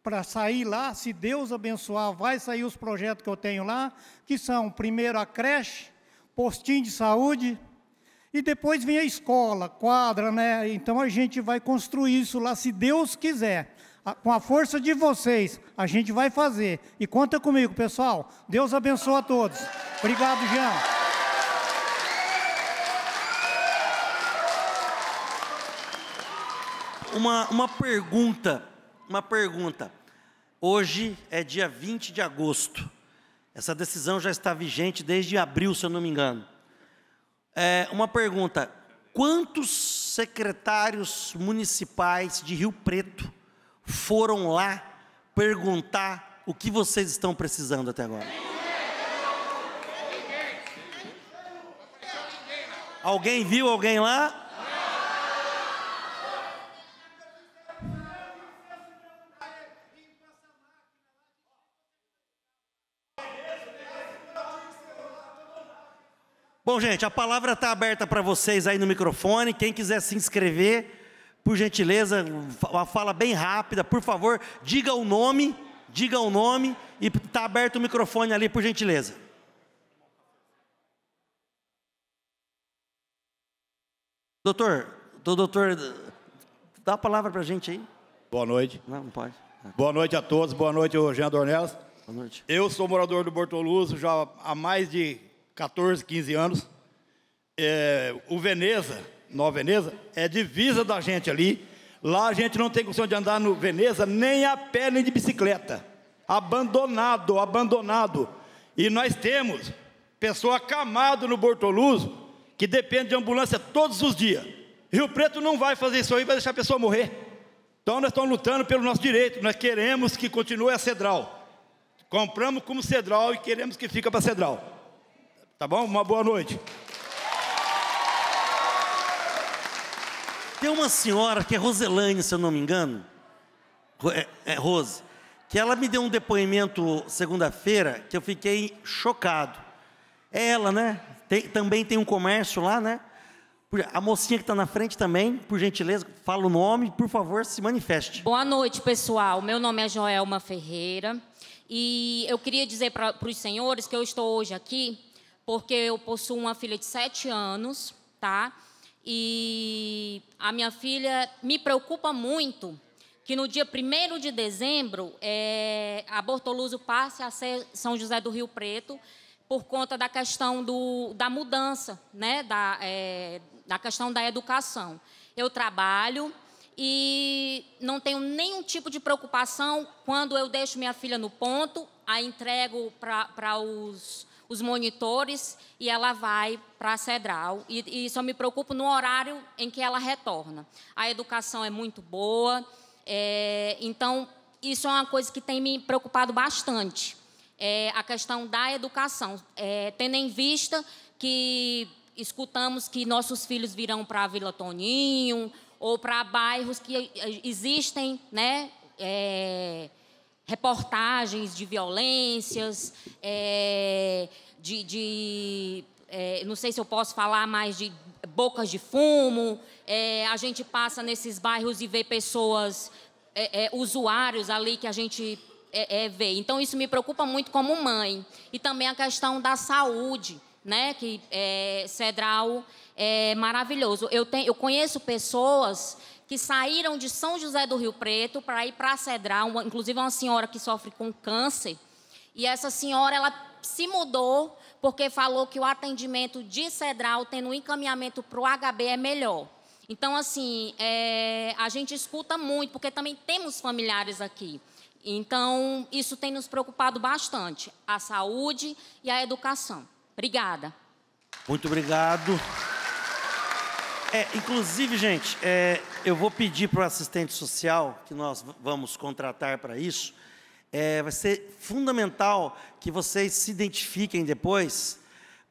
S12: para sair lá, se Deus abençoar, vai sair os projetos que eu tenho lá, que são, primeiro, a creche, postinho de saúde, e depois vem a escola, quadra, né? Então a gente vai construir isso lá, se Deus quiser. Com a força de vocês, a gente vai fazer. E conta comigo, pessoal. Deus abençoe a todos. Obrigado, Jean.
S2: Uma pergunta. Hoje é dia 20 de agosto. Essa decisão já está vigente desde abril, se eu não me engano. Uma pergunta. Quantos secretários municipais de Rio Preto foram lá perguntar o que vocês estão precisando até agora? Alguém viu alguém lá? Bom, gente, a palavra está aberta para vocês aí no microfone. Quem quiser se inscrever, por gentileza, uma fala bem rápida, por favor, diga o nome e está aberto o microfone ali, por gentileza. Doutor, dá a palavra para a gente aí.
S13: Boa noite.
S2: Não pode.
S13: Boa noite a todos, boa noite, Jean Dornelas.
S2: Boa noite.
S13: Eu sou morador do Bortoluso já há mais de 14, 15 anos. O Veneza, Nova Veneza, é divisa da gente ali. Lá a gente não tem condição de andar no Veneza nem a pé nem de bicicleta. Abandonado. E nós temos pessoa acamada no Bortoluso que depende de ambulância todos os dias. Rio Preto não vai fazer isso aí, vai deixar a pessoa morrer. Então nós estamos lutando pelo nosso direito. Nós queremos que continue a Cedral. Compramos como Cedral e queremos que fique para Cedral. Tá bom? Uma boa noite.
S2: Tem uma senhora que é Roselane, se eu não me engano, Rose, que ela me deu um depoimento segunda-feira que eu fiquei chocado. É ela, né? Também tem um comércio lá, né? A mocinha que está na frente também, por gentileza, fala o nome, por favor, se manifeste.
S14: Boa noite, pessoal. Meu nome é Joelma Ferreira e eu queria dizer para os senhores que eu estou hoje aqui porque eu possuo uma filha de 7 anos, tá? E a minha filha me preocupa muito que no dia 1º de dezembro a Bortoluso passe a ser São José do Rio Preto por conta da questão da mudança, né? Da questão da educação. Eu trabalho e não tenho nenhum tipo de preocupação quando eu deixo minha filha no ponto, a entrego para os monitores e ela vai para a Cedral. E só me preocupo no horário em que ela retorna. A educação é muito boa, então isso é uma coisa que tem me preocupado bastante. A questão da educação, tendo em vista que escutamos que nossos filhos virão para a Vila Toninho ou para bairros que existem, né, reportagens de violências, não sei se eu posso falar mais de bocas de fumo. A gente passa nesses bairros e vê pessoas, usuários ali que a gente vê. Então, isso me preocupa muito como mãe. E também a questão da saúde, né, que Cedral é maravilhoso. Eu conheço pessoas que saíram de São José do Rio Preto para ir para a Cedral, inclusive uma senhora que sofre com câncer, e essa senhora ela se mudou porque falou que o atendimento de Cedral, tendo um encaminhamento para o HB, é melhor. Então, assim, a gente escuta muito, porque também temos familiares aqui. Então, isso tem nos preocupado bastante, a saúde e a educação. Obrigada.
S2: Muito obrigado. Inclusive, gente, eu vou pedir para o assistente social, que nós vamos contratar para isso, vai ser fundamental que vocês se identifiquem depois,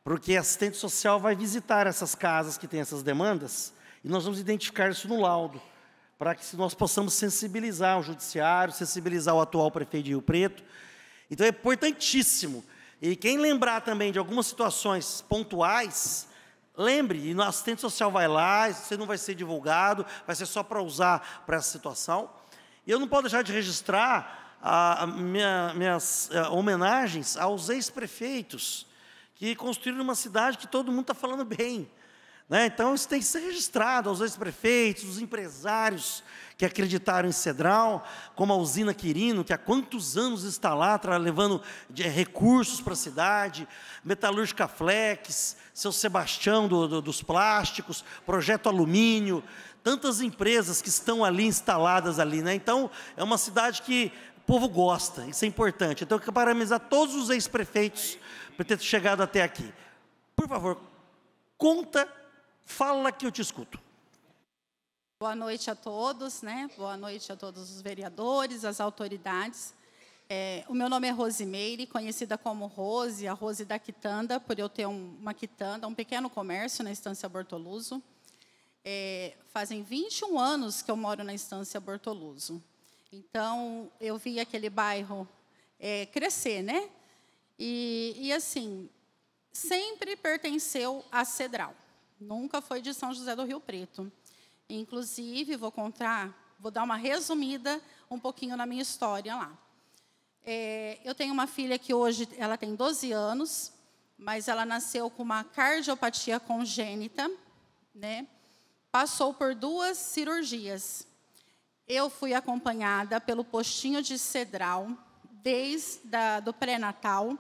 S2: porque a assistente social vai visitar essas casas que têm essas demandas, e nós vamos identificar isso no laudo, para que nós possamos sensibilizar o judiciário, sensibilizar o atual prefeito de Rio Preto. Então, é importantíssimo. E quem lembrar também de algumas situações pontuais, lembre, e o assistente social vai lá, você não vai ser divulgado, vai ser só para usar para essa situação. E eu não posso deixar de registrar minhas homenagens aos ex-prefeitos, que construíram uma cidade que todo mundo está falando bem. Né? Então, isso tem que ser registrado aos ex-prefeitos, os empresários que acreditaram em Cedral, como a usina Quirino, que há quantos anos está lá, levando recursos para a cidade, Metalúrgica Flex, Seu Sebastião dos plásticos, Projeto Alumínio, tantas empresas que estão ali instaladas ali. Né? Então, é uma cidade que o povo gosta, isso é importante. Então, eu quero parabenizar todos os ex-prefeitos por ter chegado até aqui. Por favor, fala que eu te escuto.
S15: Boa noite a todos, né? Boa noite a todos os vereadores, as autoridades. O meu nome é Rosimeire, conhecida como Rose, a Rose da Quitanda, por eu ter uma quitanda, um pequeno comércio na Estância Bortoluso. Fazem 21 anos que eu moro na Estância Bortoluso. Então, eu vi aquele bairro crescer, né? E assim, sempre pertenceu a Cedral. Nunca foi de São José do Rio Preto. Inclusive, vou dar uma resumida um pouquinho na minha história lá. Eu tenho uma filha que hoje ela tem 12 anos, mas ela nasceu com uma cardiopatia congênita, né? Passou por 2 cirurgias. Eu fui acompanhada pelo postinho de Cedral, desde do pré-natal,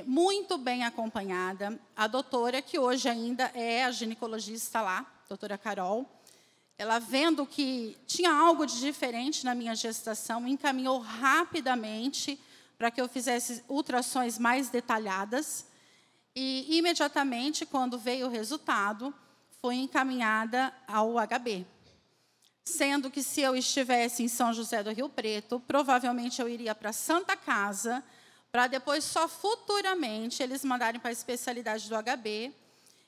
S15: muito bem acompanhada. A doutora, que hoje ainda é a ginecologista lá, doutora Carol, ela vendo que tinha algo de diferente na minha gestação, me encaminhou rapidamente para que eu fizesse ultrassons mais detalhadas. E, imediatamente, quando veio o resultado, fui encaminhada ao HB. Sendo que, se eu estivesse em São José do Rio Preto, provavelmente eu iria para a Santa Casa, para depois, só futuramente, eles mandarem para a especialidade do HB,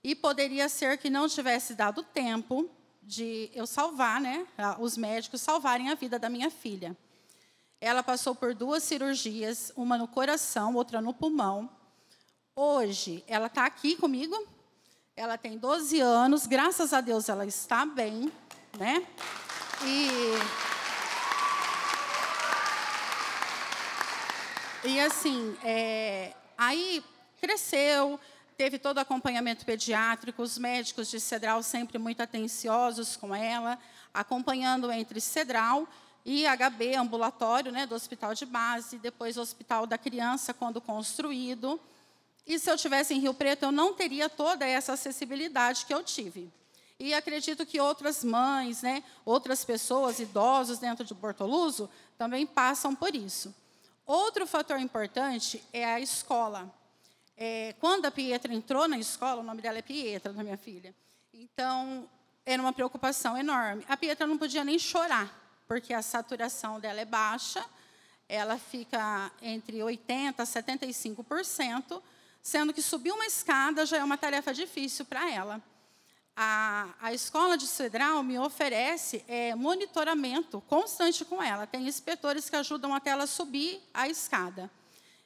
S15: e poderia ser que não tivesse dado tempo de eu salvar, né, os médicos salvarem a vida da minha filha. Ela passou por 2 cirurgias, uma no coração, outra no pulmão. Hoje, ela está aqui comigo, ela tem 12 anos, graças a Deus ela está bem, né? E assim, aí cresceu, teve todo o acompanhamento pediátrico, os médicos de Cedral sempre muito atenciosos com ela, acompanhando entre Cedral e HB, ambulatório, né, do hospital de base, depois o hospital da criança, quando construído. E se eu estivesse em Rio Preto, eu não teria toda essa acessibilidade que eu tive. E acredito que outras mães, né, outras pessoas, idosos dentro de Bortoluso, também passam por isso. Outro fator importante é a escola. Quando a Pietra entrou na escola, o nome dela é Pietra, da minha filha, então, era uma preocupação enorme. A Pietra não podia nem chorar, porque a saturação dela é baixa, ela fica entre 80% a 75%, sendo que subir uma escada já é uma tarefa difícil para ela. A escola de Cedral me oferece monitoramento constante com ela. Tem inspetores que ajudam até ela subir a escada.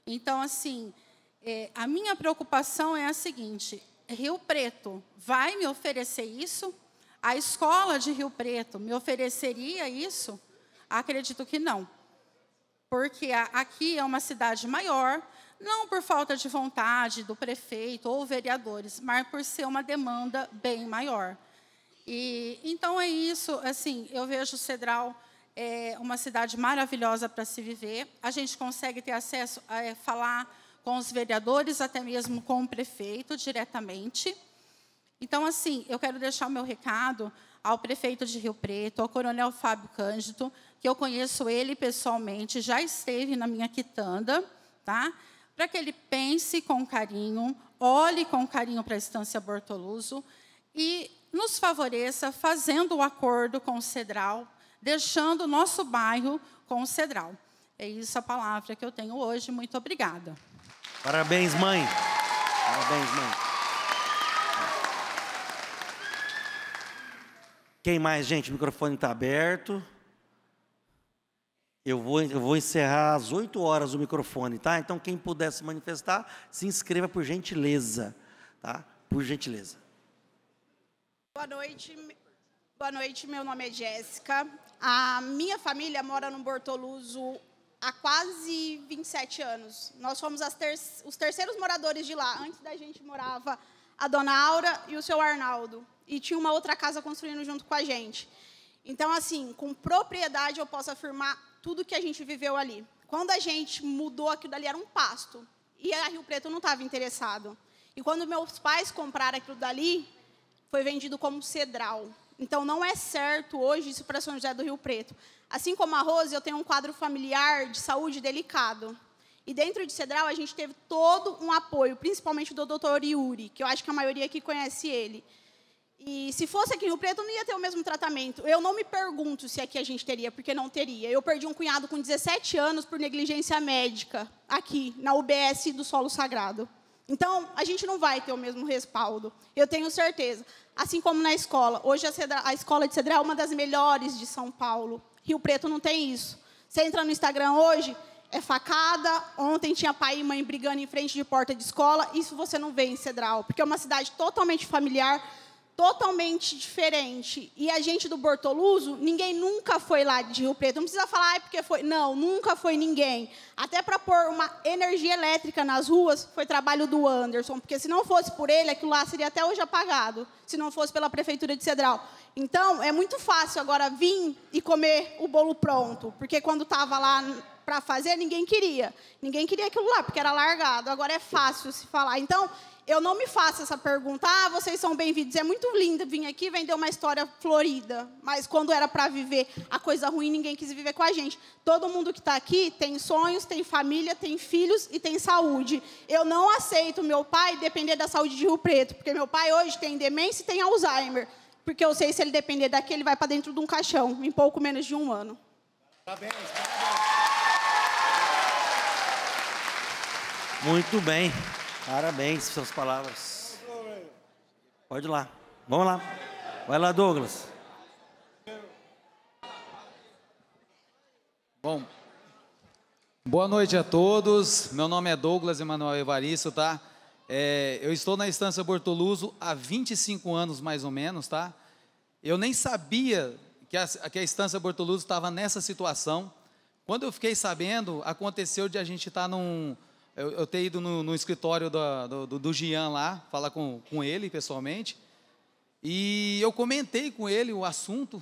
S15: Então, assim, a minha preocupação é a seguinte: Rio Preto vai me oferecer isso? A escola de Rio Preto me ofereceria isso? Acredito que não. Porque aqui é uma cidade maior, não por falta de vontade do prefeito ou vereadores, mas por ser uma demanda bem maior. E então é isso, assim, eu vejo Cedral uma cidade maravilhosa para se viver. A gente consegue ter acesso a falar com os vereadores, até mesmo com o prefeito diretamente. Então, assim, eu quero deixar o meu recado ao prefeito de Rio Preto, ao coronel Fábio Cândido, que eu conheço ele pessoalmente, já esteve na minha quitanda, tá? Para que ele pense com carinho, olhe com carinho para a Estância Bortoluso e nos favoreça fazendo o acordo com o Cedral, deixando o nosso bairro com o Cedral. É isso a palavra que eu tenho hoje. Muito obrigada.
S2: Parabéns, mãe. Parabéns, mãe. Quem mais, gente? O microfone está aberto. Eu vou encerrar às 8 horas o microfone, tá? Então, quem puder se manifestar, se inscreva por gentileza, tá? Por gentileza.
S16: Boa noite, meu nome é Jéssica. A minha família mora no Bortoluso há quase 27 anos. Nós fomos os terceiros moradores de lá. Antes da gente morava a dona Aura e o seu Arnaldo. E tinha uma outra casa construindo junto com a gente. Então, assim, com propriedade, eu posso afirmar tudo que a gente viveu ali. Quando a gente mudou, aquilo dali era um pasto. E a Rio Preto não estava interessado. E quando meus pais compraram aquilo dali, foi vendido como Cedral. Então, não é certo hoje isso para São José do Rio Preto. Assim como a Rose, eu tenho um quadro familiar de saúde delicado. E dentro de Cedral, a gente teve todo um apoio, principalmente do Dr. Yuri, que eu acho que a maioria aqui conhece ele. E se fosse aqui em Rio Preto, não ia ter o mesmo tratamento. Eu não me pergunto se aqui a gente teria, porque não teria. Eu perdi um cunhado com 17 anos por negligência médica, aqui, na UBS do Solo Sagrado. Então, a gente não vai ter o mesmo respaldo, eu tenho certeza. Assim como na escola. Hoje, a escola de Cedral é uma das melhores de São Paulo. Rio Preto não tem isso. Você entra no Instagram hoje, é facada, ontem tinha pai e mãe brigando em frente de porta de escola. Isso você não vê em Cedral, porque é uma cidade totalmente familiar, totalmente diferente. E a gente do Bortoluso, ninguém nunca foi lá de Rio Preto. Não precisa falar, porque foi. Não, nunca foi ninguém. Até para pôr uma energia elétrica nas ruas, foi trabalho do Anderson, porque se não fosse por ele, aquilo lá seria até hoje apagado, se não fosse pela Prefeitura de Cedral. Então, é muito fácil agora vir e comer o bolo pronto, porque quando estava lá para fazer, ninguém queria. Ninguém queria aquilo lá, porque era largado. Agora é fácil se falar. Então, eu não me faço essa pergunta. Ah, vocês são bem-vindos. É muito lindo vir aqui e vender uma história florida. Mas quando era para viver a coisa ruim, ninguém quis viver com a gente. Todo mundo que está aqui tem sonhos, tem família, tem filhos e tem saúde. Eu não aceito meu pai depender da saúde de Rio Preto, porque meu pai hoje tem demência e tem Alzheimer. Porque eu sei, se ele depender daqui, ele vai para dentro de um caixão, em pouco menos de 1 ano.
S1: Parabéns.
S2: Muito bem. Parabéns por suas palavras. Pode ir lá. Vamos lá. Vai lá, Douglas.
S17: Bom, boa noite a todos. Meu nome é Douglas Emanuel Evaristo, tá? Eu estou na Estância Bortoluso há 25 anos, mais ou menos, tá? Eu nem sabia que a Estância Bortoluso estava nessa situação. Quando eu fiquei sabendo, aconteceu de a gente estar eu ter ido no escritório do Jean lá, falar com ele pessoalmente, e eu comentei com ele o assunto,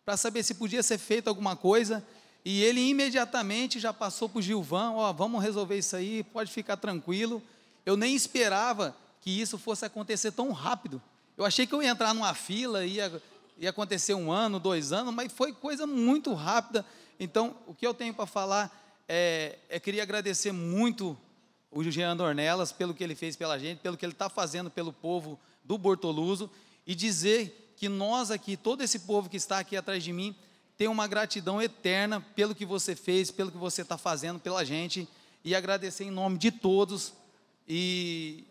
S17: para saber se podia ser feito alguma coisa, e ele imediatamente já passou para o Gilvan, vamos resolver isso aí, pode ficar tranquilo. Eu nem esperava que isso fosse acontecer tão rápido. Eu achei que eu ia entrar numa fila, ia acontecer 1 ano, 2 anos, mas foi coisa muito rápida. Então, o que eu tenho para falar queria agradecer muito o Jean Dornelas pelo que ele fez pela gente, pelo que ele está fazendo pelo povo do Bortoluso, e dizer que nós aqui, todo esse povo que está aqui atrás de mim, tem uma gratidão eterna pelo que você fez, pelo que você está fazendo pela gente, e agradecer em nome de todos, e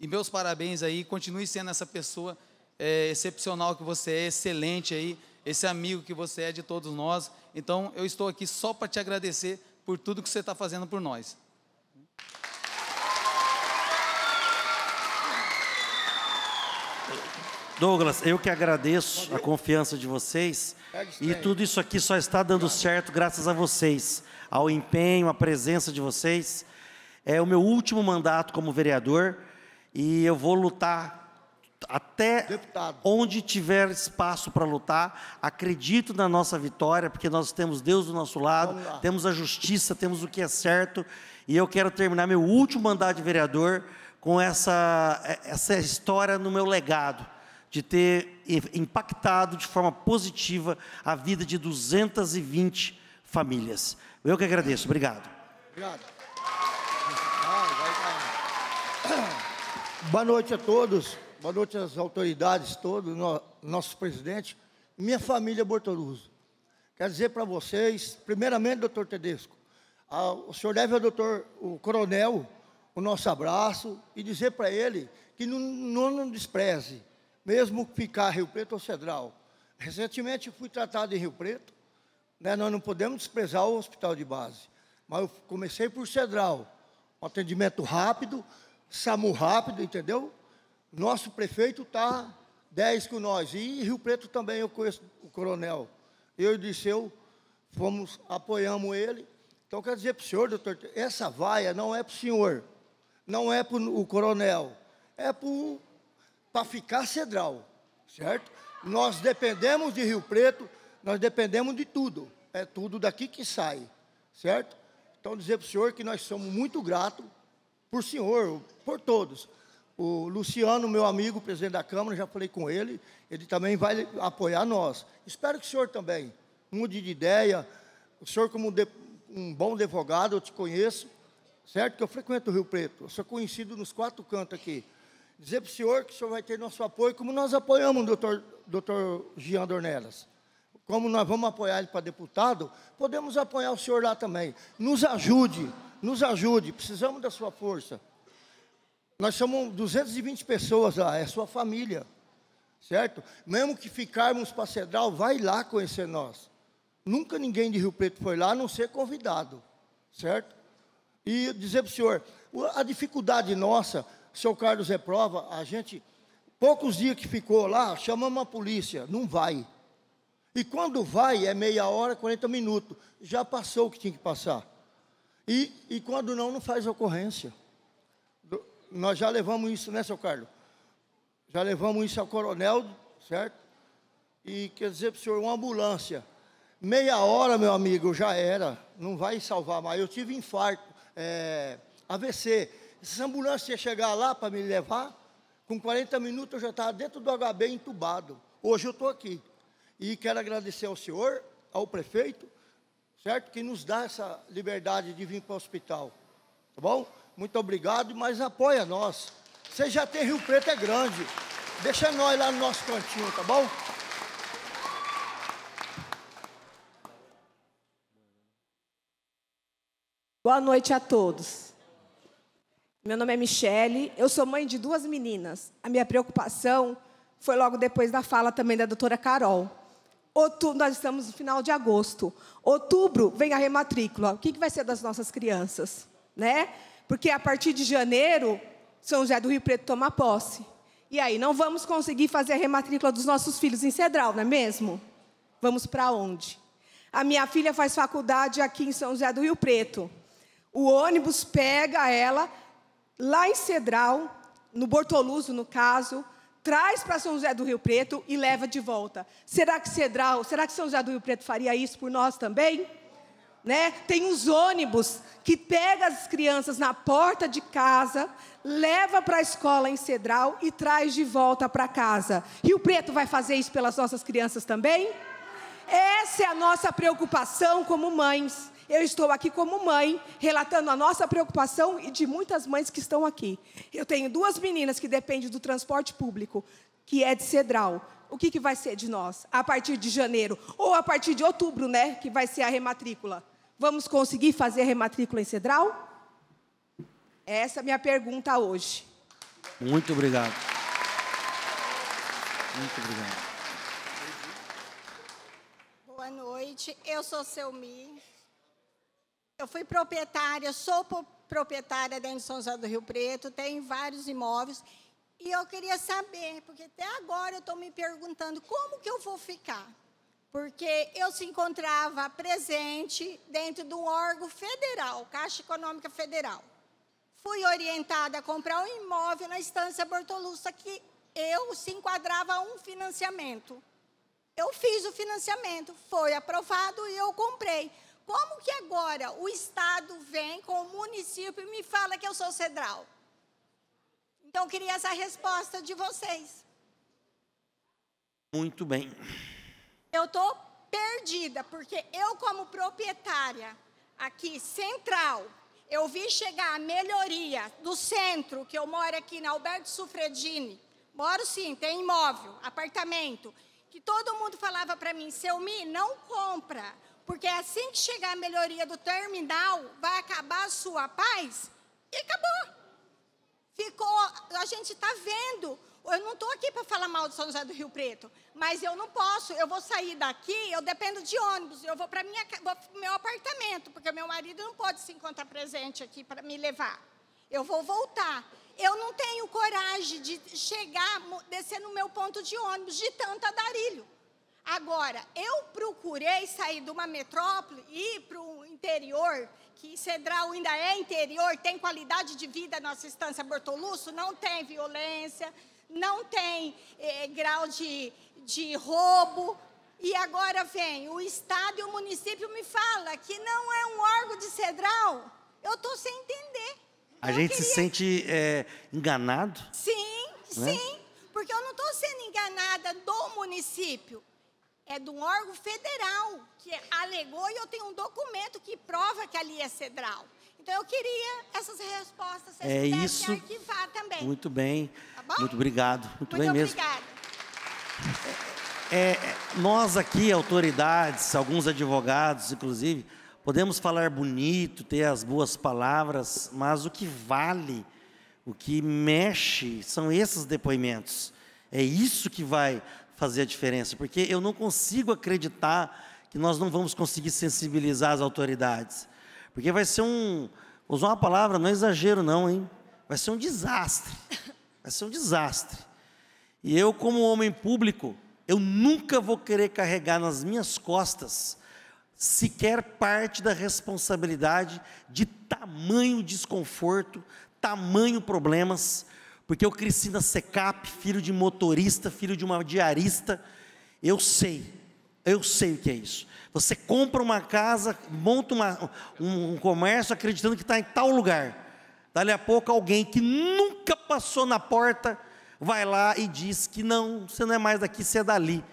S17: meus parabéns aí, continue sendo essa pessoa excepcional que você é, excelente aí, esse amigo que você é de todos nós. Então, eu estou aqui só para te agradecer por tudo que você está fazendo por nós.
S2: Douglas, eu que agradeço a confiança de vocês, e tudo isso aqui só está dando certo graças a vocês, ao empenho, à presença de vocês. É o meu último mandato como vereador, e eu vou lutar até onde tiver espaço para lutar. Acredito na nossa vitória, porque nós temos Deus do nosso lado, temos a justiça, temos o que é certo, e eu quero terminar meu último mandato de vereador com essa história no meu legado, de ter impactado de forma positiva a vida de 220 famílias. Eu que agradeço. Obrigado.
S18: Obrigado. Boa noite a todos. Boa noite às autoridades todas, nossos presidentes, minha família Bortoluso. Quero dizer para vocês, primeiramente, doutor Tedesco, o senhor leve o coronel o nosso abraço e dizer para ele que não despreze, mesmo ficar Rio Preto ou Cedral. Recentemente fui tratado em Rio Preto, né, nós não podemos desprezar o hospital de base, mas eu comecei por Cedral, um atendimento rápido, SAMU rápido, entendeu? Nosso prefeito está 10 com nós, e Rio Preto também eu conheço o coronel, eu e o Disseu apoiamos ele. Então, quero dizer para o senhor, doutor, essa vaia não é para o senhor, não é para o coronel, é para ficar Cedral, certo? Nós dependemos de Rio Preto, nós dependemos de tudo, é tudo daqui que sai, certo? Então, dizer para o senhor que nós somos muito gratos por senhor, por todos. O Luciano, meu amigo, presidente da Câmara, já falei com ele, ele também vai apoiar nós. Espero que o senhor também mude de ideia. O senhor, como um bom advogado, eu te conheço, certo? Que eu frequento o Rio Preto, eu sou conhecido nos 4 cantos aqui. Dizer para o senhor que o senhor vai ter nosso apoio, como nós apoiamos o doutor Jean Dornelas. Como nós vamos apoiar ele para deputado, podemos apoiar o senhor lá também. Nos ajude, precisamos da sua força. Nós somos 220 pessoas lá, é sua família, certo? Mesmo que ficarmos para Cedral, vai lá conhecer nós. Nunca ninguém de Rio Preto foi lá, a não ser convidado, certo? E dizer para o senhor, a dificuldade nossa, o senhor Carlos reprova, a gente, poucos dias que ficou lá, chamamos a polícia, não vai. E quando vai, é meia hora, 40 minutos, já passou o que tinha que passar. E quando não faz ocorrência. Nós já levamos isso, né, seu Carlos? Já levamos isso ao coronel, certo? E quer dizer para o senhor, uma ambulância, meia hora, meu amigo, já era, não vai salvar mais. Eu tive infarto, AVC. Essa ambulância ia chegar lá para me levar, com 40 minutos eu já estava dentro do HB entubado. Hoje eu estou aqui. E quero agradecer ao senhor, ao prefeito, certo? Que nos dá essa liberdade de vir para o hospital. Tá bom? Muito obrigado, mas apoia nós. Você já tem Rio Preto, é grande. Deixa nós lá no nosso cantinho, tá bom?
S19: Boa noite a todos. Meu nome é Michele, eu sou mãe de 2 meninas. A minha preocupação foi logo depois da fala também da doutora Carol. Nós estamos no final de agosto. Outubro vem a rematrícula. O que vai ser das nossas crianças? Né? Porque a partir de janeiro, São José do Rio Preto toma posse. E aí, não vamos conseguir fazer a rematrícula dos nossos filhos em Cedral, não é mesmo? Vamos para onde? A minha filha faz faculdade aqui em São José do Rio Preto. O ônibus pega ela lá em Cedral, no Bortoluso, no caso, traz para São José do Rio Preto e leva de volta. Será que São José do Rio Preto faria isso por nós também? Né? Tem uns ônibus que pega as crianças na porta de casa, leva para a escola em Cedral e traz de volta para casa. Rio Preto vai fazer isso pelas nossas crianças também? Essa é a nossa preocupação como mães. Eu estou aqui como mãe, relatando a nossa preocupação e de muitas mães que estão aqui. Eu tenho 2 meninas que dependem do transporte público, que é de Cedral. O que vai ser de nós a partir de janeiro? Ou a partir de outubro, né, que vai ser a rematrícula? Vamos conseguir fazer a rematrícula em Cedral? Essa é a minha pergunta hoje.
S2: Muito obrigado. Muito obrigado.
S16: Boa noite, eu sou Selmi. Eu fui proprietária, sou proprietária dentro de São José do Rio Preto, tenho vários imóveis. E eu queria saber, porque até agora eu estou me perguntando como que eu vou ficar. Porque eu se encontrava presente dentro de um órgão federal, Caixa Econômica Federal. Fui orientada a comprar um imóvel na Estância Bortoluso, que eu se enquadrava a um financiamento. Eu fiz o financiamento, foi aprovado e eu comprei. Como que agora o Estado vem com o município e me fala que eu sou Cedral? Então, eu queria essa resposta de vocês.
S2: Muito bem.
S16: Eu estou perdida, porque eu, como proprietária aqui, central, eu vi chegar a melhoria do centro, que eu moro aqui na Alberto Sufredini. Moro sim, tem imóvel, apartamento, que todo mundo falava para mim, Selmi, não compra, porque assim que chegar a melhoria do terminal, vai acabar a sua paz, e acabou. Ficou, a gente está vendo, eu não estou aqui para falar mal de São José do Rio Preto, mas eu não posso, eu vou sair daqui, eu dependo de ônibus, eu vou para o meu apartamento, porque meu marido não pode se encontrar presente aqui para me levar. Eu vou voltar. Eu não tenho coragem de chegar, descer no meu ponto de ônibus, de tanto andarilho. Agora, eu procurei sair de uma metrópole e ir para o interior, que Cedral ainda é interior, tem qualidade de vida, nossa Estância Bortoluso, não tem violência, não tem grau de roubo. E agora vem o Estado e o município me fala que não é um órgão de Cedral. Eu estou sem entender.
S2: A gente se sente enganado?
S16: Sim,
S2: né?
S16: Sim, porque eu não estou sendo enganada do município. É de um órgão federal que alegou e eu tenho um documento que prova que ali é Cedral. Então, eu queria essas respostas, se vocês pudessem arquivar também.
S2: Muito bem.
S16: Tá bom?
S2: Muito obrigado. Muito bem mesmo.
S16: Obrigada.
S2: Nós aqui, autoridades, alguns advogados, inclusive, podemos falar bonito, ter as boas palavras, mas o que vale, o que mexe, são esses depoimentos. É isso que vai fazer a diferença, porque eu não consigo acreditar que nós não vamos conseguir sensibilizar as autoridades. Porque vai ser vou usar uma palavra, não é exagero não, hein? Vai ser um desastre. Vai ser um desastre. E eu, como homem público, eu nunca vou querer carregar nas minhas costas sequer parte da responsabilidade de tamanho desconforto, tamanho problemas, porque eu cresci na SECAP, filho de motorista, filho de uma diarista, eu sei o que é isso. Você compra uma casa, monta um comércio acreditando que está em tal lugar, dali a pouco alguém que nunca passou na porta, vai lá e diz que não, você não é mais daqui, você é dali.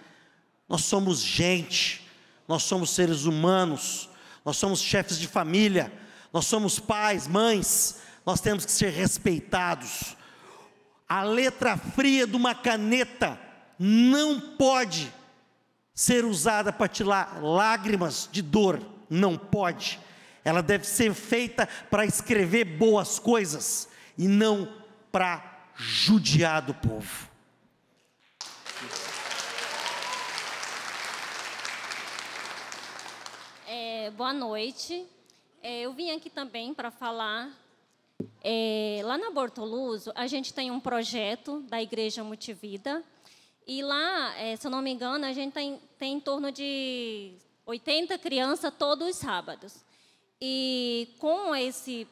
S2: Nós somos gente, nós somos seres humanos, nós somos chefes de família, nós somos pais, mães, nós temos que ser respeitados. A letra fria de uma caneta não pode ser usada para tirar lágrimas de dor, não pode. Ela deve ser feita para escrever boas coisas e não para judiar do povo.
S14: Boa noite. Eu vim aqui também para falar. Lá na Bortoluso, a gente tem um projeto da Igreja Multivida. E lá, se eu não me engano, a gente tem em torno de 80 crianças todos os sábados. E com esse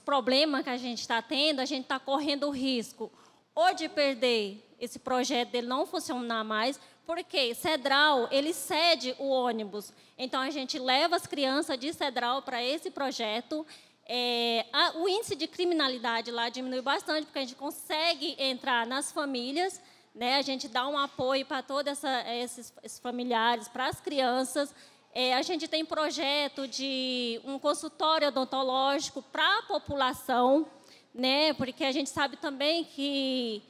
S14: problema que a gente está tendo, a gente está correndo o risco ou de perder esse projeto dele não funcionar mais, porque Cedral, ele cede o ônibus. Então, a gente leva as crianças de Cedral para esse projeto. O índice de criminalidade lá diminui bastante, porque a gente consegue entrar nas famílias, né? A gente dá um apoio para todos esses familiares, para as crianças. A gente tem projeto de um consultório odontológico para a população, né? Porque a gente sabe também que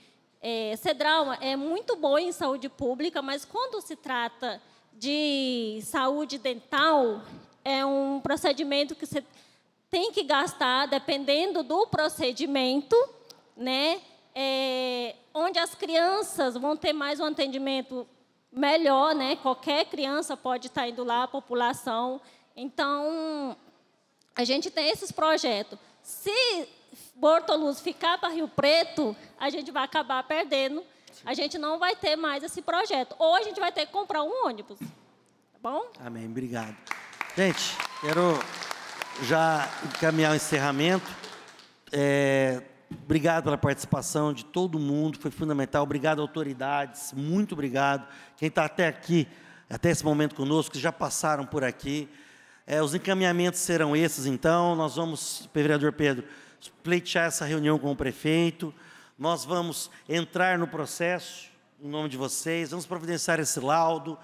S14: Cedral é muito bom em saúde pública, mas quando se trata de saúde dental, é um procedimento que você tem que gastar, dependendo do procedimento, né? Onde as crianças vão ter mais um atendimento melhor, né? Qualquer criança pode estar indo lá, a população. Então, a gente tem esses projetos. Se Bortoluso ficar para Rio Preto, a gente vai acabar perdendo. A gente não vai ter mais esse projeto. Ou a gente vai ter que comprar um ônibus. Tá bom?
S2: Amém, obrigado. Gente, quero já encaminhar o encerramento. Obrigado pela participação de todo mundo, foi fundamental. Obrigado, autoridades, muito obrigado. Quem está até aqui, até esse momento conosco, que já passaram por aqui. Os encaminhamentos serão esses, então. Nós vamos, vereador Pedro, pleitear essa reunião com o prefeito. Nós vamos entrar no processo, em nome de vocês, vamos providenciar esse laudo.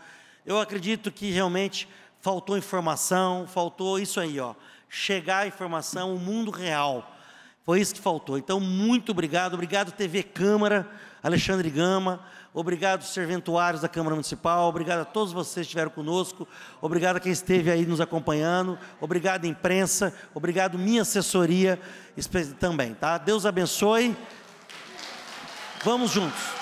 S2: Eu acredito que realmente faltou informação, faltou isso aí, ó, chegar a informação, o mundo real. Foi isso que faltou. Então, muito obrigado. Obrigado, TV Câmara, Alexandre Gama. Obrigado, serventuários da Câmara Municipal. Obrigado a todos vocês que estiveram conosco. Obrigado a quem esteve aí nos acompanhando. Obrigado, imprensa. Obrigado, minha assessoria também, tá? Deus abençoe. Vamos juntos.